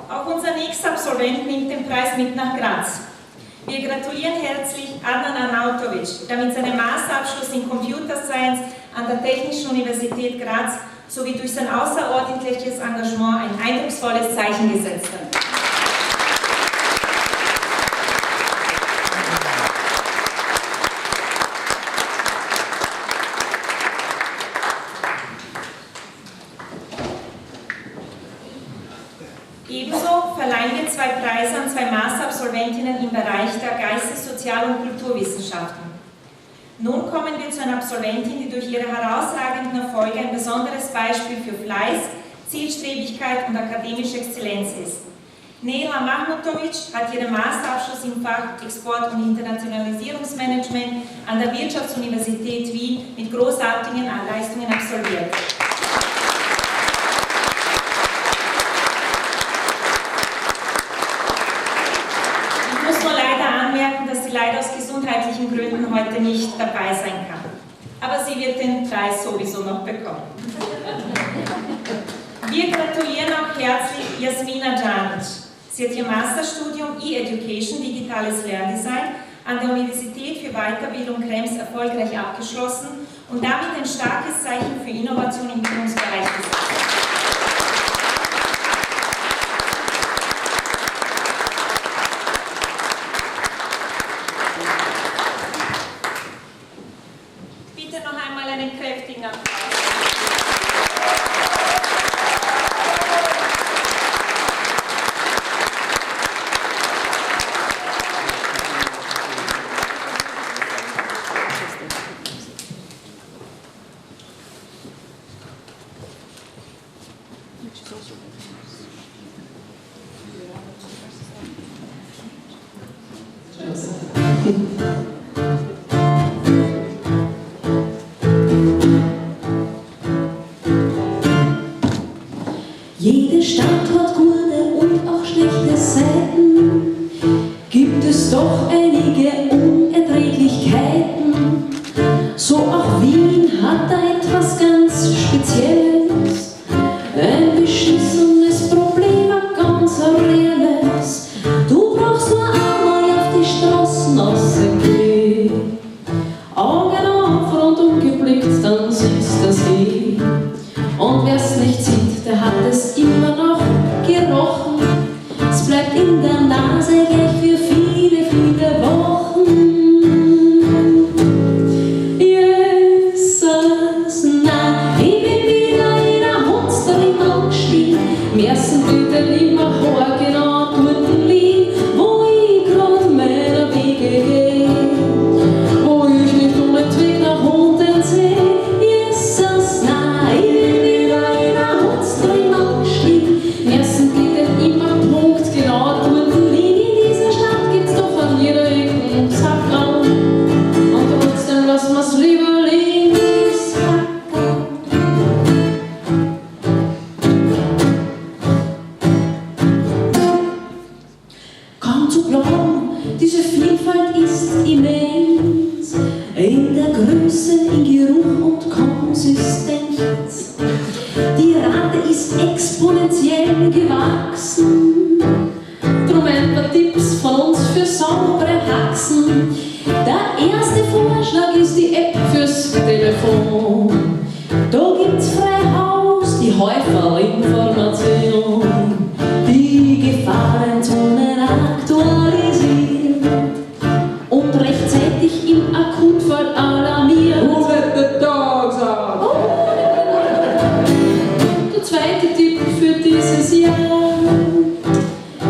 Auch unser nächster Absolvent nimmt den Preis mit nach Graz. Wir gratulieren herzlich Adnan Arnautovic, der mit seinem Masterabschluss in Computer Science an der Technischen Universität Graz sowie durch sein außerordentliches Engagement ein eindrucksvolles Zeichen gesetzt hat. Ebenso verleihen wir 2 Preise an 2 Masterabsolventinnen im Bereich der Geistes-, Sozial- und Kulturwissenschaften. Nun kommen wir zu einer Absolventin, die durch ihre herausragenden Erfolge ein besonderes Beispiel für Fleiß, Zielstrebigkeit und akademische Exzellenz ist. Neila Mahmutovic hat ihren Masterabschluss im Fach Export- und Internationalisierungsmanagement an der Wirtschaftsuniversität Wien mit großartigen Leistungen absolviert. Ich muss nur leider anmerken, dass sie leider aus gesundheitlichen Gründen heute nicht dabei sein kann. Aber sie wird den Preis sowieso noch bekommen. Wir gratulieren auch herzlich Jasmina Djanic. Sie hat ihr Masterstudium E-Education, digitales Lerndesign, an der Universität für Weiterbildung Krems erfolgreich abgeschlossen und damit ein starkes Zeichen für Innovation im Bildungsbereich gesetzt. Bitte noch einmal einen kräftigen Applaus. Jede Stadt hat gute und auch schlechte Seiten, gibt es doch einige Unerträglichkeiten. So auch Wien hat da etwas ganz Spezielles, ein beschissenes Problem, ein ganz reelles. Du brauchst nur einmal auf die Straßen rausgehen, Augen auf, rundum geblickt, dann siehst du das eh. Und wer's nicht sieht, der hat es immer noch gerochen. Es bleibt in der Nase gleich für viele, viele Wochen. Jesus, nein, ich bin wieder in der Hundstrin gestiegen. Im ersten bitte nimmer hoch, genau dort liegen, wo ich grad meiner Wege geh, wo ich nicht unentwegt nach unten seh. Jesus, nein, ich bin wieder in der Hundstrin gestiegen. Im ersten bitte immer Punkt, genau dort liegen. In dieser Stadt gibt's doch an jeder Ecke einen Sackerl. Und trotzdem lassen wir's lieber liegen, die Sackerl. Kaum zu glauben, diese Vielfalt ist immens, in der Größe, in Geruch und Konsistenz. Die Rate ist exponentiell gewachsen, drum ein paar Tipps von uns für saubere Haxen. Der erste Vorschlag ist die App fürs Telefon. Da gibt's frei Haus, die Häuferinformation, die Gefahrenzonen aktualisiert und rechtzeitig im Akutfall aller Jahren.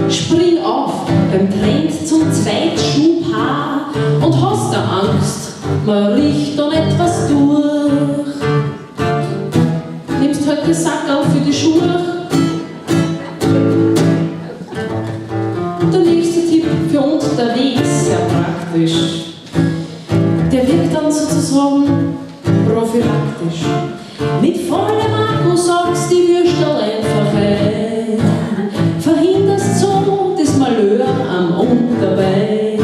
Spring auf beim Trend zum Zweitschuhpaar und hast da Angst, man riecht dann etwas durch. Nimmst heute Sackerl für die Schuhe. Der nächste Tipp für unterwegs, sehr praktisch. Der wirkt dann sozusagen prophylaktisch. Mit vollem Akku sagst die Würstel einfach ein. Verhinderst so das Malheur am Unterbein.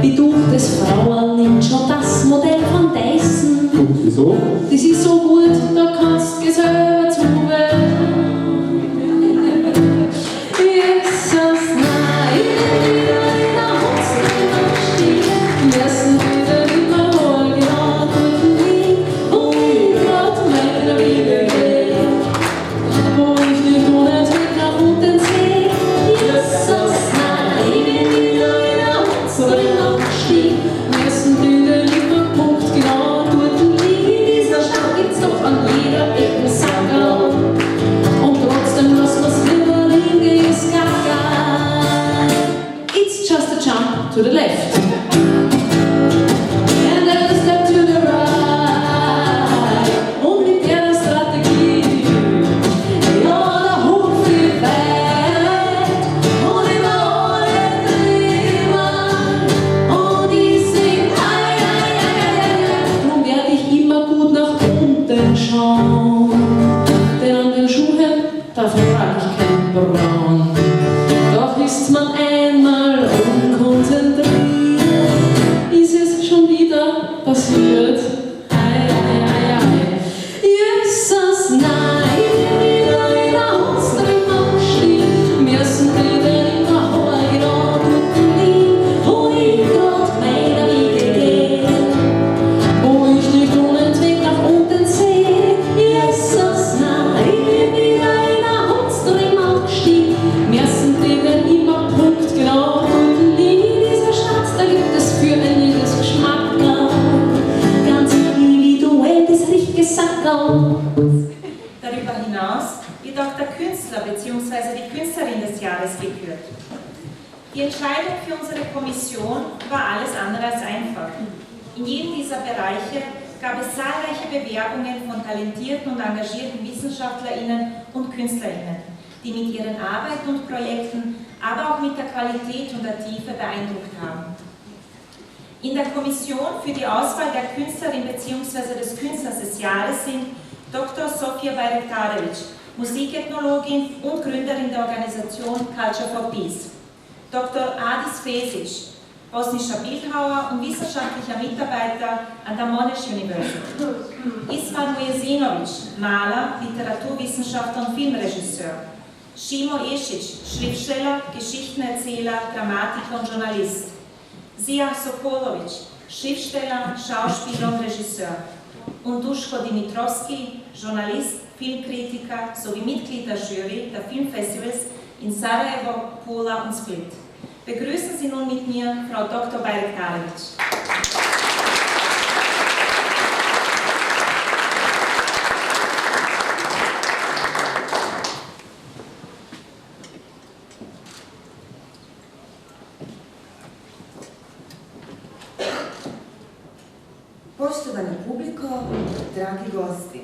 Wie durch das Frauenl nimmt schon das Modell von Dyson. Und wieso? Das ist so gut, da kannst du selber zuhören. Jesus, nein, wieder in der Hose stehen. Müssen wieder immer holen, genau durch den Weg. Und ich Gott meiner Liebe gehen. Wo ich nicht ohne Trick nach unten sehe. Jesus, nein, wieder in der Hose stehen. Müssen wieder immer Punkt genau durch den Weg. In dieser Stadt gibt's doch an jeder Ecke Sackerl. Und trotzdem lassen wir's lieber liegen, ist gaga. It's just a jump to the left. And then a step to the right. Und mit der Strategie, ja, der Hof wird weit. Und immer alle drüber. Und ich sing, ei, ei, ei, ei, ei. Drum werd ich immer gut nach unten schauen. Denn an den Schuhen, davon trag ich kein Braun. Doch ist man einmal unkonzentriert, ist es schon wieder passiert. Ei, ei, ei, ei. Jesus, nein, wieder in der Hose drin am Stiel. Müssen wieder immer hoher genau durch den Weg, wo ich grad meiner Wege gehe. Wo ich nicht unentwegt nach unten sehe. Jesus, nein, wieder in der Hose drin am Stiel. Müssen wieder immer punktgenau durch den Weg. In dieser Stadt, da gibt es für ein jedes Geschmackerl. Ganz individuell das richtige Sackerl. Darüber hinaus wird auch der Künstler bzw. die Künstlerin des Jahres gekürt. Die Entscheidung für unsere Kommission war alles andere als einfach. In jedem dieser Bereiche gab es zahlreiche Bewerbungen von talentierten und engagierten WissenschaftlerInnen und KünstlerInnen, die mit ihren Arbeiten und Projekten, aber auch mit der Qualität und der Tiefe beeindruckt haben. In der Kommission für die Auswahl der Künstlerin bzw. des Künstlers des Jahres sind Dr. Sofia Bayraktarevic, Musikethnologin und Gründerin der Organisation Culture for Peace, Dr. Adis Fesic, bosnischer Bildhauer und wissenschaftlicher Mitarbeiter an der Monash University, Isvan Ujezinovic, Maler, Literaturwissenschaftler und Filmregisseur, Šimo Ešić, Schriftsteller, Geschichtenerzähler, Dramatiker und Journalist, Zia Sokolovic, Schriftsteller, Schauspieler und Regisseur und Duško Dimitrovski, Journalist, Filmkritiker sowie Mitglied der Jury der Filmfestivals in Sarajevo, Pula und Split. Begrüßen Sie nun mit mir Frau Dr. Bayraktarevic. Poštovana publiko, dragi gosti,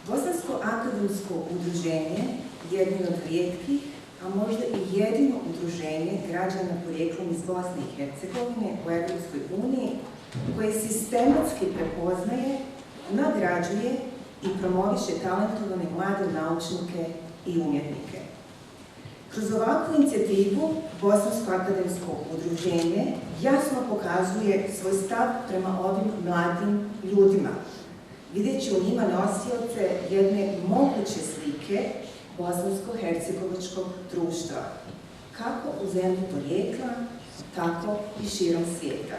Bosansko akademsko udruženje je jedno od rijetkih, a možda i jedino udruženje građana porijeklom iz Bosne i Hercegovine u Europskoj uniji koje sistematski prepoznaje, nagrađuje i promoviše talentovane mlade naučnike i umjetnike. Kroz ovakvu inicijativu Bosansko akademsko udruženje jasno pokazuje svoj stav prema ovim mladim ljudima, videći u njima nosioce jedne moguće slike bosansko-hercegovačkog društva, kako u zemlji porijekla, tako i širom svijeta.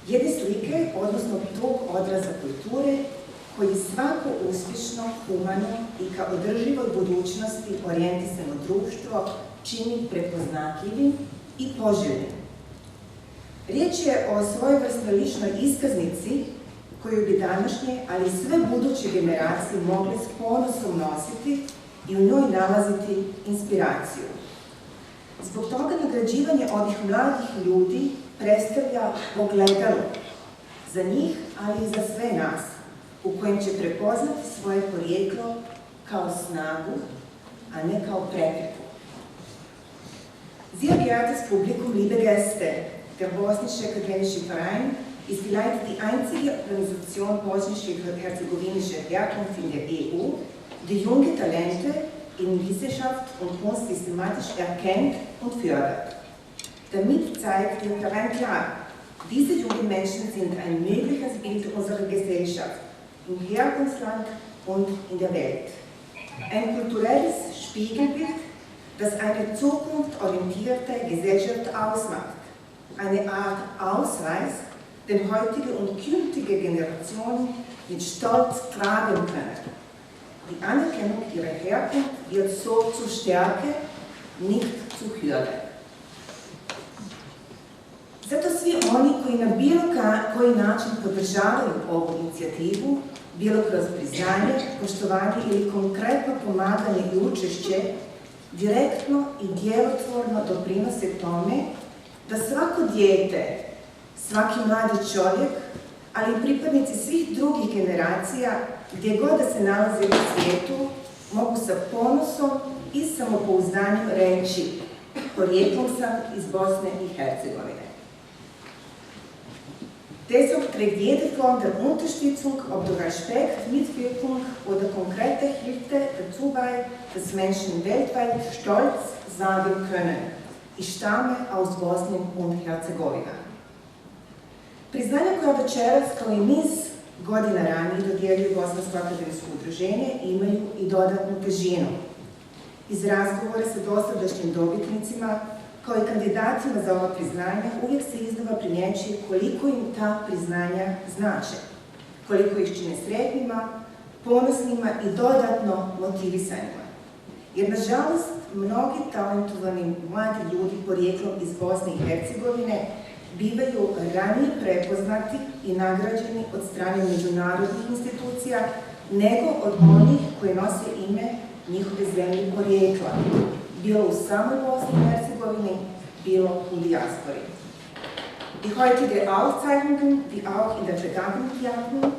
Jedne slike, odnosno tog odraza kulture, koji svako uspješno, humano i ka održivoj budućnosti orijentisano društvo čini prepoznatljivim i poželjnim. Riječ je o svojevrsnoj ličnoj iskaznici koju bi današnje, ali i sve buduće generacije mogle s ponosom nositi i u njoj nalaziti inspiraciju. Zbog toga nagrađivanje ovih mladih ljudi predstavlja ogledalo za njih, ali i za sve nas, u kojem će prepoznati svoje porijeklo kao snagu, a ne kao prepreku. Sehr geehrtes Publikum, liebe Gäste, der Bosnische Akademische Verein ist vielleicht die einzige Organisation bosnisch-herzegowinischer Herkunft in der EU, die junge Talente in Wissenschaft und Kunst systematisch erkennt und fördert. Damit zeigt der Verein klar, diese jungen Menschen sind ein mögliches Bild unserer Gesellschaft, im Herkunftsland und in der Welt. Ein kulturelles Spiegelbild, das eine zukunftsorientierte Gesellschaft ausmacht, eine Art Ausweis, den heutige und künftige Generationen mit Stolz tragen können. Die Anerkennung ihrer Herkunft wird so zur Stärke, nicht zur Hürde. Zato svi oni koji na bilo koji način podržavaju ovu inicijativu, bilo kroz priznanje, poštovanje ili konkretno pomaganje i učešće, direktno i djelotvorno doprinose tome da svako dijete, svaki mladi čovjek, ali i pripadnici svih drugih generacija, gdje god da se nalaze u svijetu, mogu sa ponosom i samopouzdanjem reći: porijeklom sam iz Bosne i Hercegovine. Deshalb trägt jede Form der Unterstützung, ob durch Respekt, Mitwirkung oder konkrete Hilfe dazu bei, dass Menschen weltweit stolz sagen können: ich stamme aus Bosnien und Herzegovina. Priznanja koja večeras, kao i niz godina ranije, dodjeljuju Bosansko akademsko udruženje, imaju i dodatnu težinu. Iz razgovora sa dosadašnjim dobitnicima, kao i kandidatima za ova priznanja, uvijek se iznova primjećuje koliko im ta priznanja znače, koliko ih čine sretnima, ponosnima i dodatno motivisanima. Jer, nažalost, mnogi talentovani mladi ljudi porijeklom iz Bosne i Hercegovine bivaju ranije prepoznati i nagrađeni od strane međunarodnih institucija nego od onih koji nose ime njihove zemlje porijekla, bilo u samoj Bosni i Hercegovini, bilo u dijaspori. Die heutige Auszeichnungen, die auch in der vergangenen Jahren,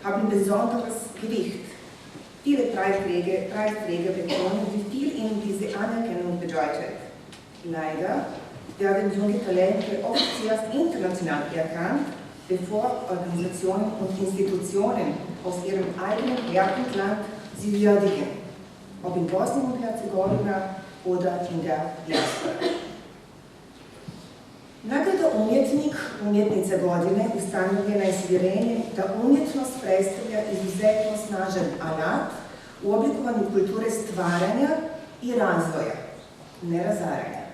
haben besonderes Gewicht. Viele Preisträger betonen, wie viel ihnen diese Anerkennung bedeutet. Leider werden junge Talente oft zuerst international erkannt, bevor Organisationen und Institutionen aus ihrem eigenen Herkunftsland sie würdigen, ob in Bosnien und Herzegowina oder in der Diaspora. Nagrada Umjetnik, umjetnica godine, ustanovljena je s uvjerenjem da umjetnost predstavlja izuzetno snažan alat u oblikovanju kulture stvaranja i razvoja, ne razaranja.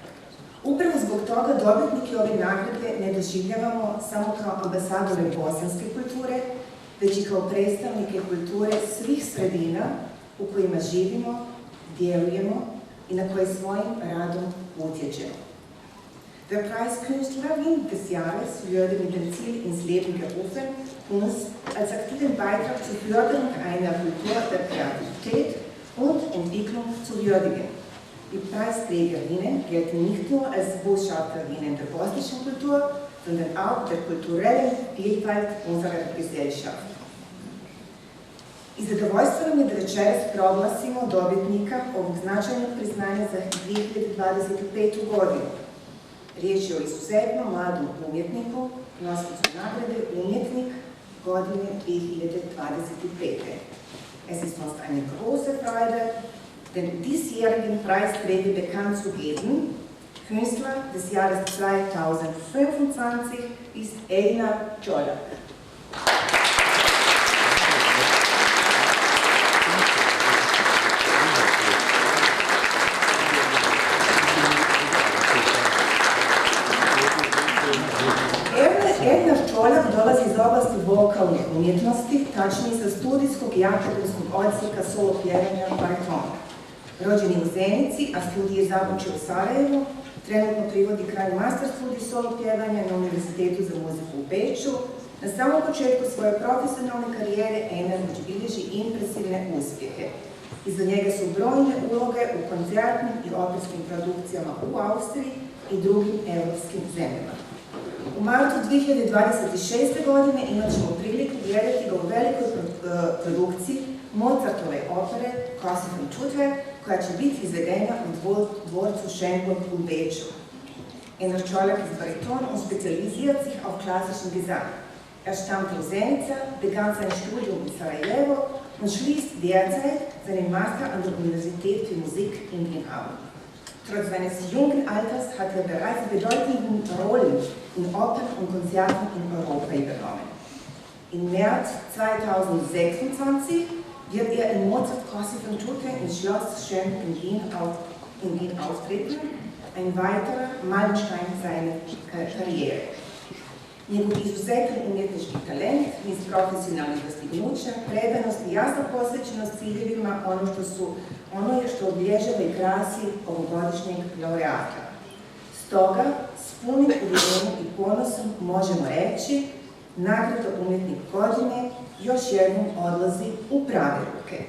Upravo zbog toga dobitnike ove nagrade ne doživljavamo samo kao ambasadore bosanske kulture, već i kao predstavnike kulture svih sredina u kojima živimo, djelujemo i na koje svojim radom utječemo. Der Preis Künstlerin des Jahres würde mit dem Ziel ins Leben gerufen, Kunst als aktiven Beitrag zur Förderung einer Kultur der Kreativität und Entwicklung zu würdigen. Die Preisträgerinnen gelten nicht nur als Botschafterinnen der bosnischen Kultur, sondern auch der kulturellen Vielfalt unserer Gesellschaft. I zadovoljstvo nam je da večeras proglasimo dobitnika ovog značajnog priznanja za 2025. godinu. Riječ je o izuzetno mladom umjetniku, nositelju nagrade Umjetnik godine 2025. Es ist uns eine große Freude, den diesjährigen Preisträger bekannt zu geben. Künstler des Jahres 2025 ist Einar Čolak. Einar Čolak dolazi iz oblasti vokalne umjetnosti, tačnije sa studijskog i akademskog odsjeka solo pjevanja baritona. Rođen je u Zenici, a studije započeo u Sarajevu, trenutno privodi kraj master studij solo pjevanja na Univerzitetu za muziku u Beču. Na samom početku svoje profesionalne karijere Einar bilježi impresivne uspjehe. Iza njega su brojne uloge u koncertnim i operskim produkcijama u Austriji i drugim europskim zemljama. U martu 2026. godine imat ćemo priliku gledati ga u velikoj produkciji Mozartove opere Kosif und Tutte, koja će biti izvedena u dvorcu Schönburg u Beču. Enercholak ist Bariton und spezialisiert sich auf klassischen Gesang. Stammte aus Zenica, begann sein Studium in Sarajevo und schließt derzeit seinen Master an der Universität für Musik in Wien. Trotz seines jungen Alters hat er bereits bedeutende Rollen in Opern und Konzerten in Europa übernommen. Im März 2026 wird er in Mozart Kosif und Tutte im Schloss Schönburg in Wien auftreten, ein weiterer Meilenstein seiner Karriere. Njegov izuzetan umjetnički talent, niz profesionalnih dostignuća, predanost i jasna posvećenost ciljevima ono je što obilježava i krasi ovogodišnjeg laureata. Stoga, s punim uvjerenjem i ponosom možemo reći, nagrada Umjetnik godine još jednom odlazi u prave ruke.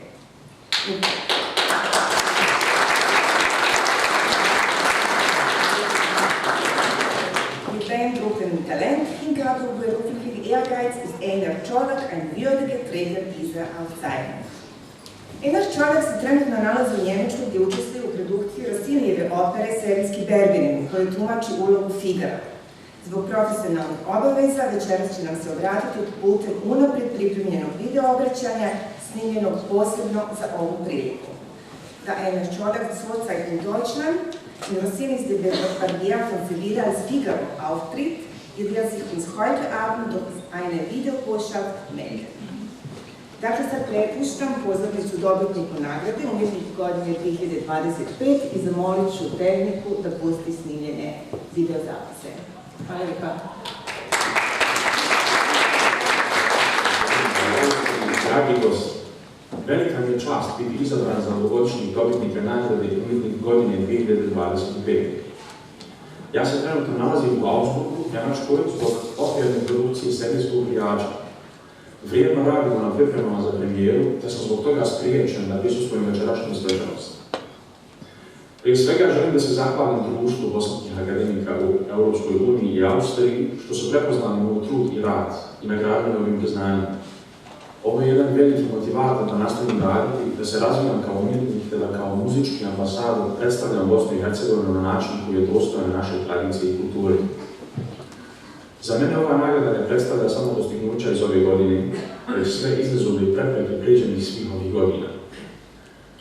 Mit beeindruckendem Talent, Hingabe und beruflichem Ehrgeiz ist Enercholak ein würdiger Träger dieser Auszeichnung. Enercholak se trenutno nalazi u Njemačkoj gdje učestvuje u produkciji Rossinijeve opere Serijski Berberin, koji tumači ulogu Figara. Zbog profesionalnih obaveza večeras će nam se obratiti putem unaprijed pripremljenog video obraćanja snimljenog posebno za ovu priliku. Da Enercholak Zweizeichen in Deutschland in Rossinis De Barbier von Sevilla als Figaro auftritt, wird er sich uns heute Abend durch eine Videobotschaft melden. Dakle, sad prepuštam pozornicu dobitniku nagrade Umjetnik godine 2025 i zamolit ću tehniku da pusti snimljene videozapise. Hvala lijepa. Dragi gosti, velika mi je čast biti izabran za ovogodišnjeg dobitnika nagrade Umjetnik godine 2025. Ja se trenutno nalazim u Augsburgu, Njemačkoj, zbog okvirne produkcije serijskog brijača. Vrijedno radimo na pripremama za premijeru, te sam zbog toga spriječen da prisustvujem večerašnju svečanost. Prije svega želim da se zahvalim društvu bosanskih akademika u Europskoj uniji i Austriji, što su prepoznali moj trud i rad i nagradili ovim priznanjem. Ovo je jedan veliki motivator da nastavim raditi, da se razvijam kao umjetnik, te da kao muzički ambasador predstavljam Bosnu i Hercegovinu na način koji je dostojan naše tradicije i kulture. Za mene ova nagrada ne predstavlja samo dostignuća iz ove godine, već sve izazove i prepreke prijeđenih svih ovih godina.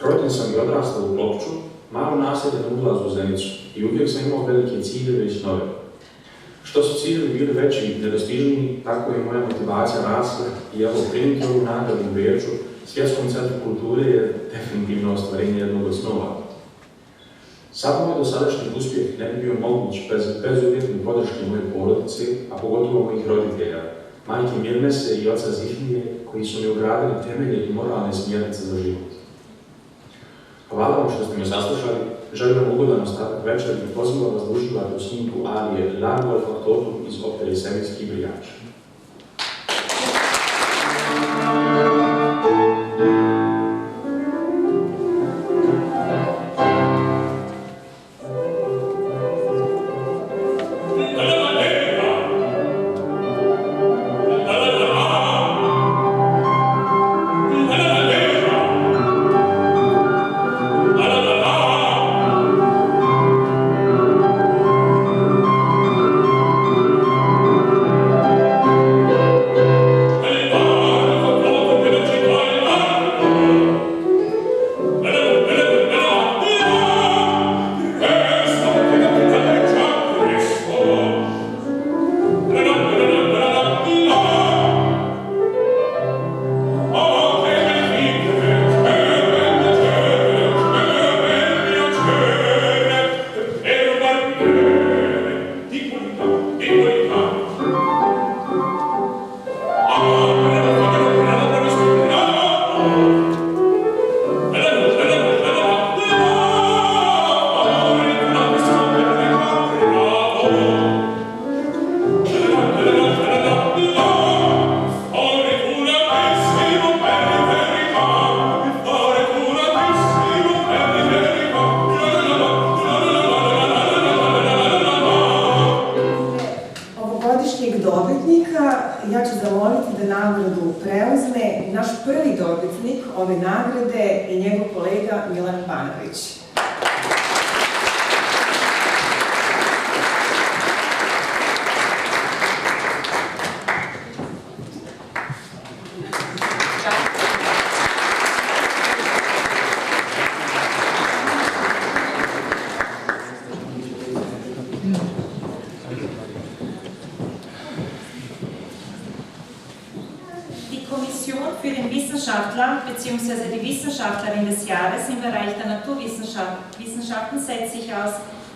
Rođen sam i odrastao u Ploču, malo naselje na ulazu u Zenicu i uvijek sam imao velike ciljeve i snove. Što su ciljevi bili veći i nedostižniji, tako je moja motivacija rasla i evo primiti ovu nagradu u Beču, Svjetskom centru kulture je definitivno ostvarenje jednog od snova. Sad moj dosadašnji uspjeh ne bi bio moguć bez uvjetne podrške moje porodice, a pogotovo mojih roditelja, majke Mirnese i oca Zifnije, koji su mi ugradili temelje i moralne smjernice za život. Hvala vam što ste me saslušali, želim vam ugodan ostatak večera i pozivam vas da uživate u snimku arije Largo Factotum iz opere Serijski brijač. Thank ove nagrade i njegov kolega Milan Panović. Bzw. die Wissenschaftlerin des Jahres im Bereich der Naturwissenschaften setzt sich aus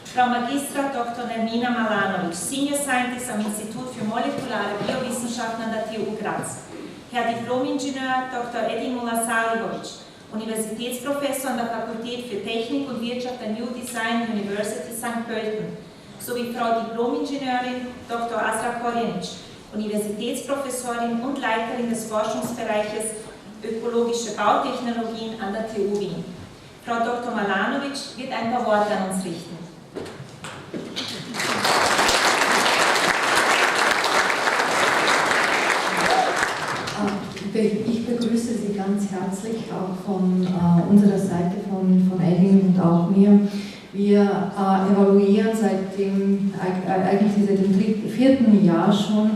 Frau Magistra Dr. Nermina Malanovic, Senior Scientist am Institut für molekulare Biowissenschaften an der TU Graz, Herr Diplom-Ingenieur Dr. Edin Mulasalihovic, Universitätsprofessor an der Fakultät für Technik und Wirtschaft der New Design University St. Pölten, sowie Frau Diplom-Ingenieurin Dr. Asra Korjenic, Universitätsprofessorin und Leiterin des Forschungsbereiches Ökologische Bautechnologien an der TU Wien. Frau Dr. Malanovic wird ein paar Worte an uns richten. Ich begrüße Sie ganz herzlich auch von unserer Seite, von Edin und auch mir. Wir evaluieren eigentlich seit dem 4. Jahr schon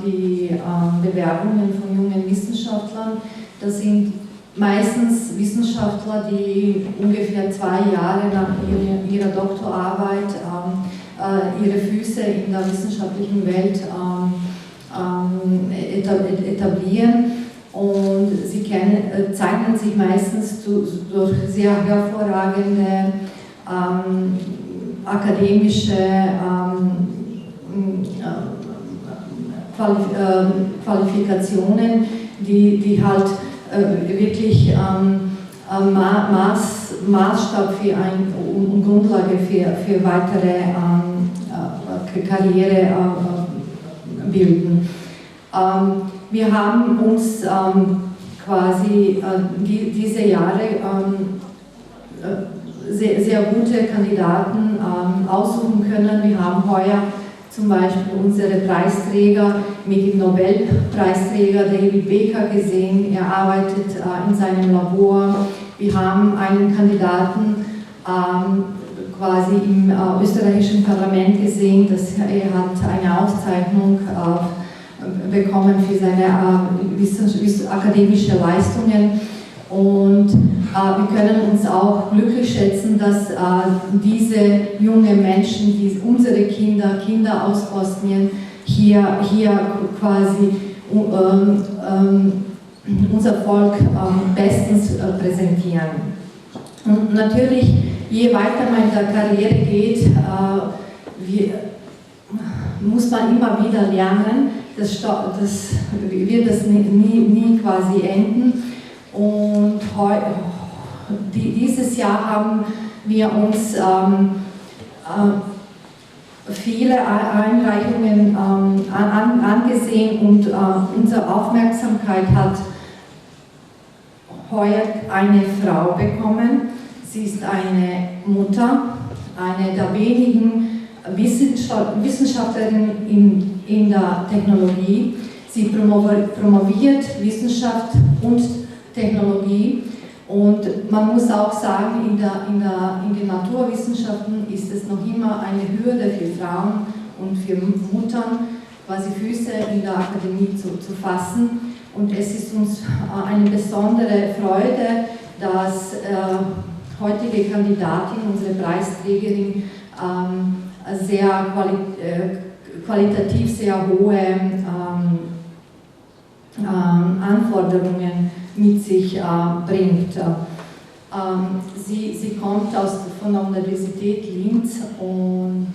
die Bewerbungen von jungen Wissenschaftlern. Das sind meistens Wissenschaftler, die ungefähr 2 Jahre nach ihrer Doktorarbeit ihre Füße in der wissenschaftlichen Welt etablieren, und sie zeichnen sich meistens durch sehr hervorragende akademische Qualifikationen, die halt wirklich Maßstab und Grundlage für weitere Karriere bilden. Wir haben uns quasi diese Jahre sehr gute Kandidaten aussuchen können. Wir haben heuer zum Beispiel unsere Preisträger mit dem Nobelpreisträger David Baker gesehen. Er arbeitet in seinem Labor. Wir haben einen Kandidaten quasi im österreichischen Parlament gesehen, dass er hat eine Auszeichnung bekommen für seine akademische Leistungen. Und wir können uns auch glücklich schätzen, dass diese jungen Menschen, unsere Kinder aus Bosnien, hier quasi unser Volk bestens präsentieren. Und natürlich, je weiter man in der Karriere geht, muss man immer wieder lernen. Das wird das nie quasi enden. Und dieses Jahr haben wir uns viele Einreichungen angesehen, und unsere Aufmerksamkeit hat heuer eine Frau bekommen. Sie ist eine Mutter, eine der wenigen Wissenschaftlerinnen in der Technologie. Sie promoviert Wissenschaft und Technologie, und man muss auch sagen, in den Naturwissenschaften ist es noch immer eine Hürde für Frauen und für Muttern, quasi Füße in der Akademie zu fassen. Und es ist uns eine besondere Freude, dass heutige Kandidatin, unsere Preisträgerin, sehr qualitativ sehr hohe Anforderungen mit sich bringt. Sie kommt von der Universität Linz, und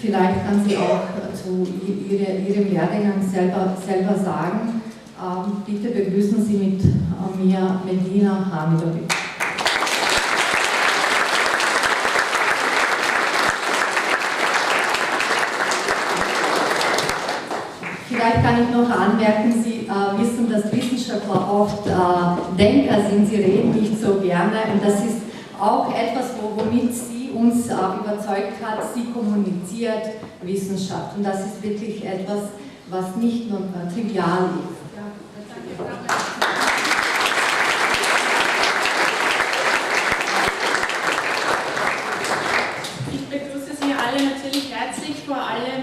vielleicht kann sie auch zu ihrem Werdegang selber sagen. Bitte begrüßen Sie mit mir Medina Hamidovic. Vielleicht kann ich noch anmerken, Sie wissen, dass Wissenschaftler oft Denker sind, sie reden nicht so gerne, und das ist auch etwas, womit sie uns überzeugt hat. Sie kommuniziert Wissenschaft, und das ist wirklich etwas, was nicht nur trivial ist. Ja, danke. Ich begrüße Sie alle natürlich herzlich, vor allem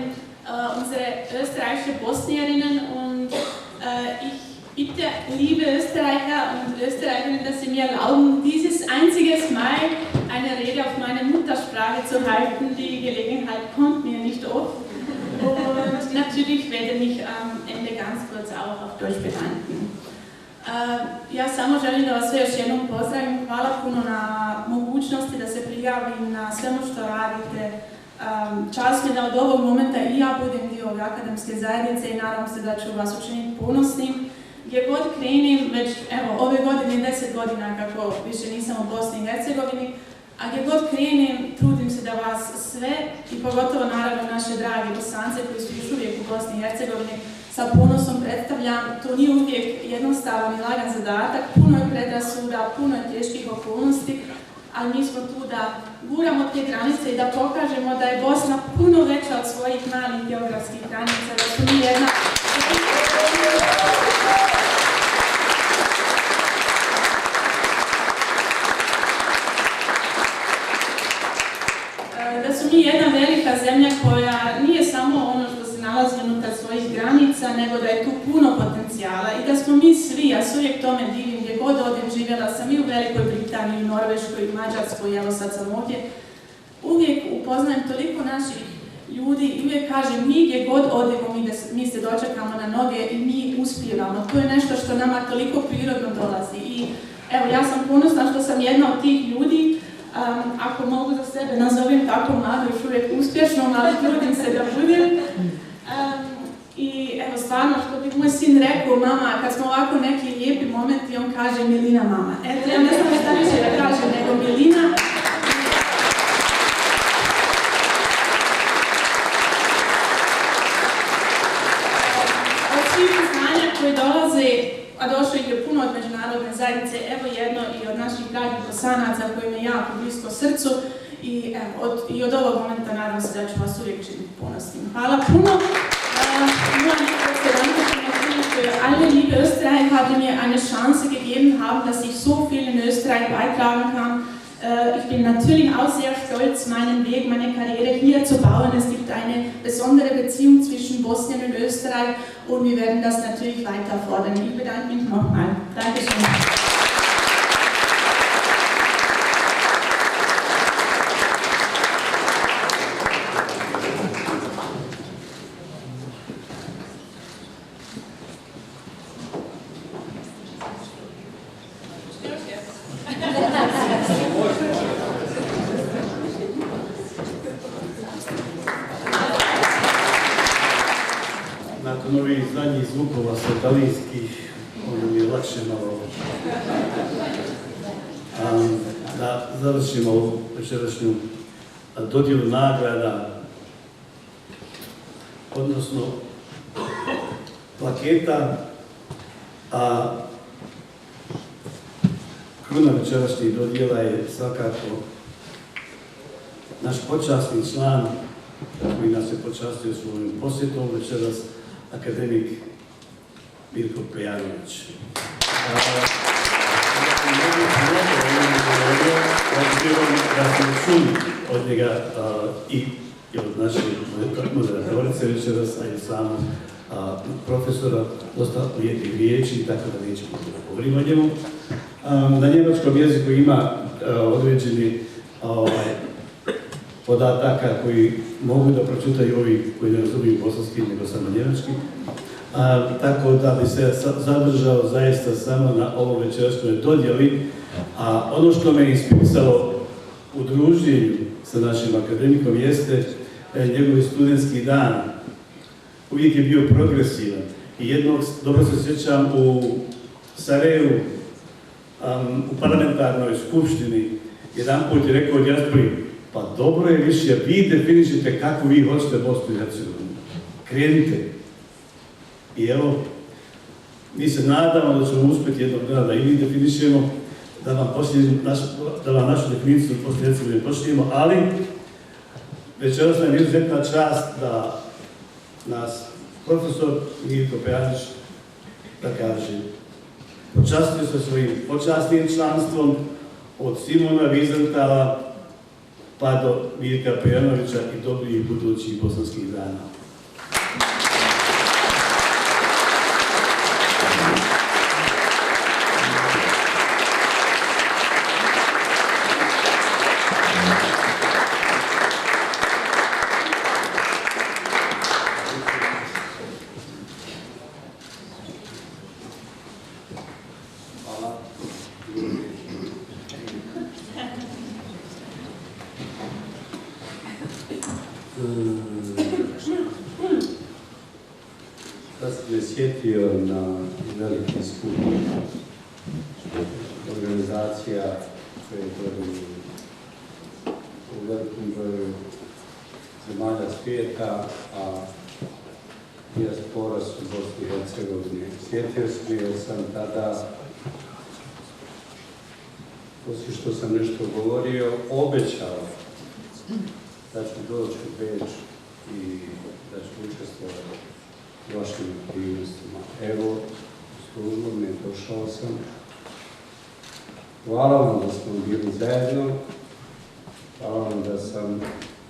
unsere österreichische Bosnierinnen, und ich bitte, liebe Österreicher und Österreicherinnen, dass Sie mir erlauben, dieses einziges Mal eine Rede auf meine Muttersprache zu halten. Die Gelegenheit kommt mir nicht oft. Und natürlich werde ich mich am Ende ganz kurz auch auf Deutsch bedanken. Ja samo želim da vas sve još jednom pozdravim. Hvala puno na mogućnosti da se prijavim na svemu što radite. Čast mi da od ovog momenta i ja budem dio ove akademske zajednice i nadam se da ću vas učiniti ponosnim. Gdje god krenim, već evo ove godine 10 godina kako više nisam u Bosni i Hercegovini, a gdje god krenim, trudim se da vas sve i pogotovo naravno naše drage Bosance koji su još uvijek u Bosni i Hercegovini sa ponosom predstavljam. To nije uvijek jednostavan i lagan zadatak, puno je predrasuda, puno je teških okolnosti, ali mi smo tu da guramo te granice i da pokažemo da je Bosna puno veća od svojih malih geografskih granica, da smo mi jedna... Da su mi jedna velika zemlja koja nije samo ono što se nalazi unutar svojih granica, nego da je tu puno potencijala i da smo mi svi, ja se uvijek tome divim, gdje god odem, živjela sam i u Velikoj Britaniji, Norveškoj, Mađarskoj, evo sad sam ovdje, uvijek upoznajem toliko naših ljudi i uvijek kažem, mi gdje god odemo, mi se dočekamo na noge i mi uspijevamo. To je nešto što nama toliko prirodno dolazi i evo, ja sam ponosna što sam jedna od tih ljudi. Ako mogu za sebe nazovem tako mlado, još uvijek uspješnom, ali trudim se da budem. I evo stvarno, što bi moj sin rekao, mama, kad smo ovako neki lijepi momenti, on kaže Milina mama. Eto, ja ne znam šta više da kažem nego Milina. Od svih znanja koji dolaze, a došlo ih je puno od međunarodne zajednice, evo jedno i od naših dragih Bosanaca kojim je jako blisko srcu i od ovog momenta nadam se da ću vas uvijek činiti ponosnim. Hvala puno. Alle liebe Österreicher haben mir eine Chance gegeben haben, dass ich so viel in Österreich beitragen kann. Ich bin natürlich auch sehr stolz, meinen Weg, meine Karriere hier zu bauen. Es gibt eine besondere Beziehung zwischen Bosnien und Österreich und wir werden das natürlich weiter fordern. Ich bedanke mich nochmal. Dankeschön. Nakon ovih zadnjih zvukova satalijskih, onda mi je lakše malo da završimo ovu večerašnju dodjelu nagrada, odnosno plaketa, a kruna večerašnjih dodjela je svakako naš počasni član koji nas je počastio svojim posjetom večeras, akademik Mirko Pejanović. Da smo čuli od njega i od naše moderatorice večeras, a i samog profesora, dosta lijepih riječi, tako da nećemo da govorimo o njemu. Na njemačkom jeziku ima određeni podataka koji mogu da pročitaju ovi koji ne razumiju bosanski, nego samo njemački. Tako da bi se zadržao zaista samo na ovo večerašnjoj dodjeli. A ono što me inspirisalo u druženju sa našim akademikom jeste njegov studentski dan. Uvijek je bio progresivan i jednog, dobro se sjećam, u Sarajevu, u parlamentarnoj skupštini, jedan put je rekao dijaspori, pa dobro je više, vi definišite kako vi hoćete Bosnu i Hercegovinu. Krenite. I evo, mi se nadamo da ćemo uspjeti jednog dana da i mi definišemo, da vam našu definiciju Bosne i Hercegovine pošlijemo, ali večeras nam je izuzetna čast da nas profesor Mirko Pejanović da kaže počastio sa svojim počasnim članstvom od Simona Vizentala pa do Mirka Pejanovića i dobrih budućih bosanskih dana. Sad sam me sjetio na veliki skup organizacija koje je u velikom broju zemalja svijeta, a dijaspora su u Bosni i Hercegovini. Sjetio sam jer sam tada, poslije što sam nešto govorio, obećao da ću doći u Beč i da ću učestvovati u vašim aktivnostima. Evo, službom je došao sam. Hvala vam da smo bili zajedno. Hvala vam da sam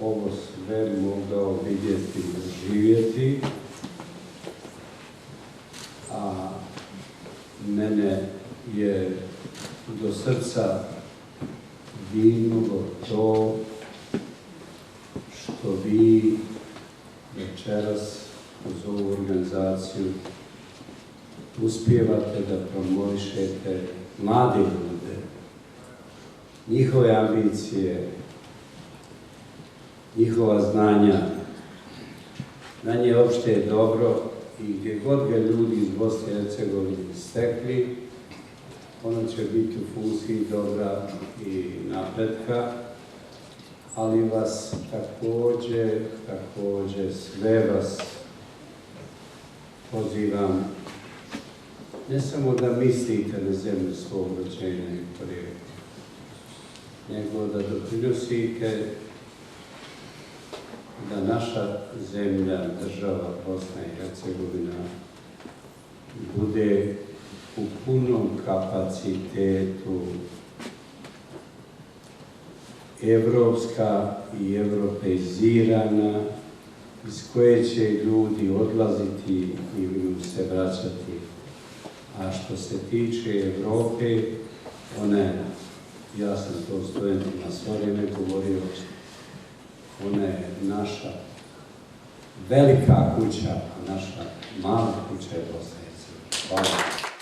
ovo sve mogao vidjeti i doživjeti. A mene je do srca dirnulo to što vi večeras uz ovu organizaciju uspijevate da promovišete mlade ljude, njihove ambicije, njihova znanja. Znanje opšte je dobro i gdje god ga ljudi iz Bosne i Hercegovine stekli, ono će biti u funkciji dobra i napretka, ali vas također sve vas pozivam ne samo da mislite na zemlju svog rođenja i porijekla, nego da doprinosite da naša zemlja, država Bosna i Hercegovina bude u punom kapacitetu evropska i europeizirana, iz koje će ljudi odlaziti ili se vraćati. A što se tiče Evrope, ja sam to studentima svo vrijeme govorio, ona je naša velika kuća, a naša mala kuća je Bosna i Hercegovina. Hvala.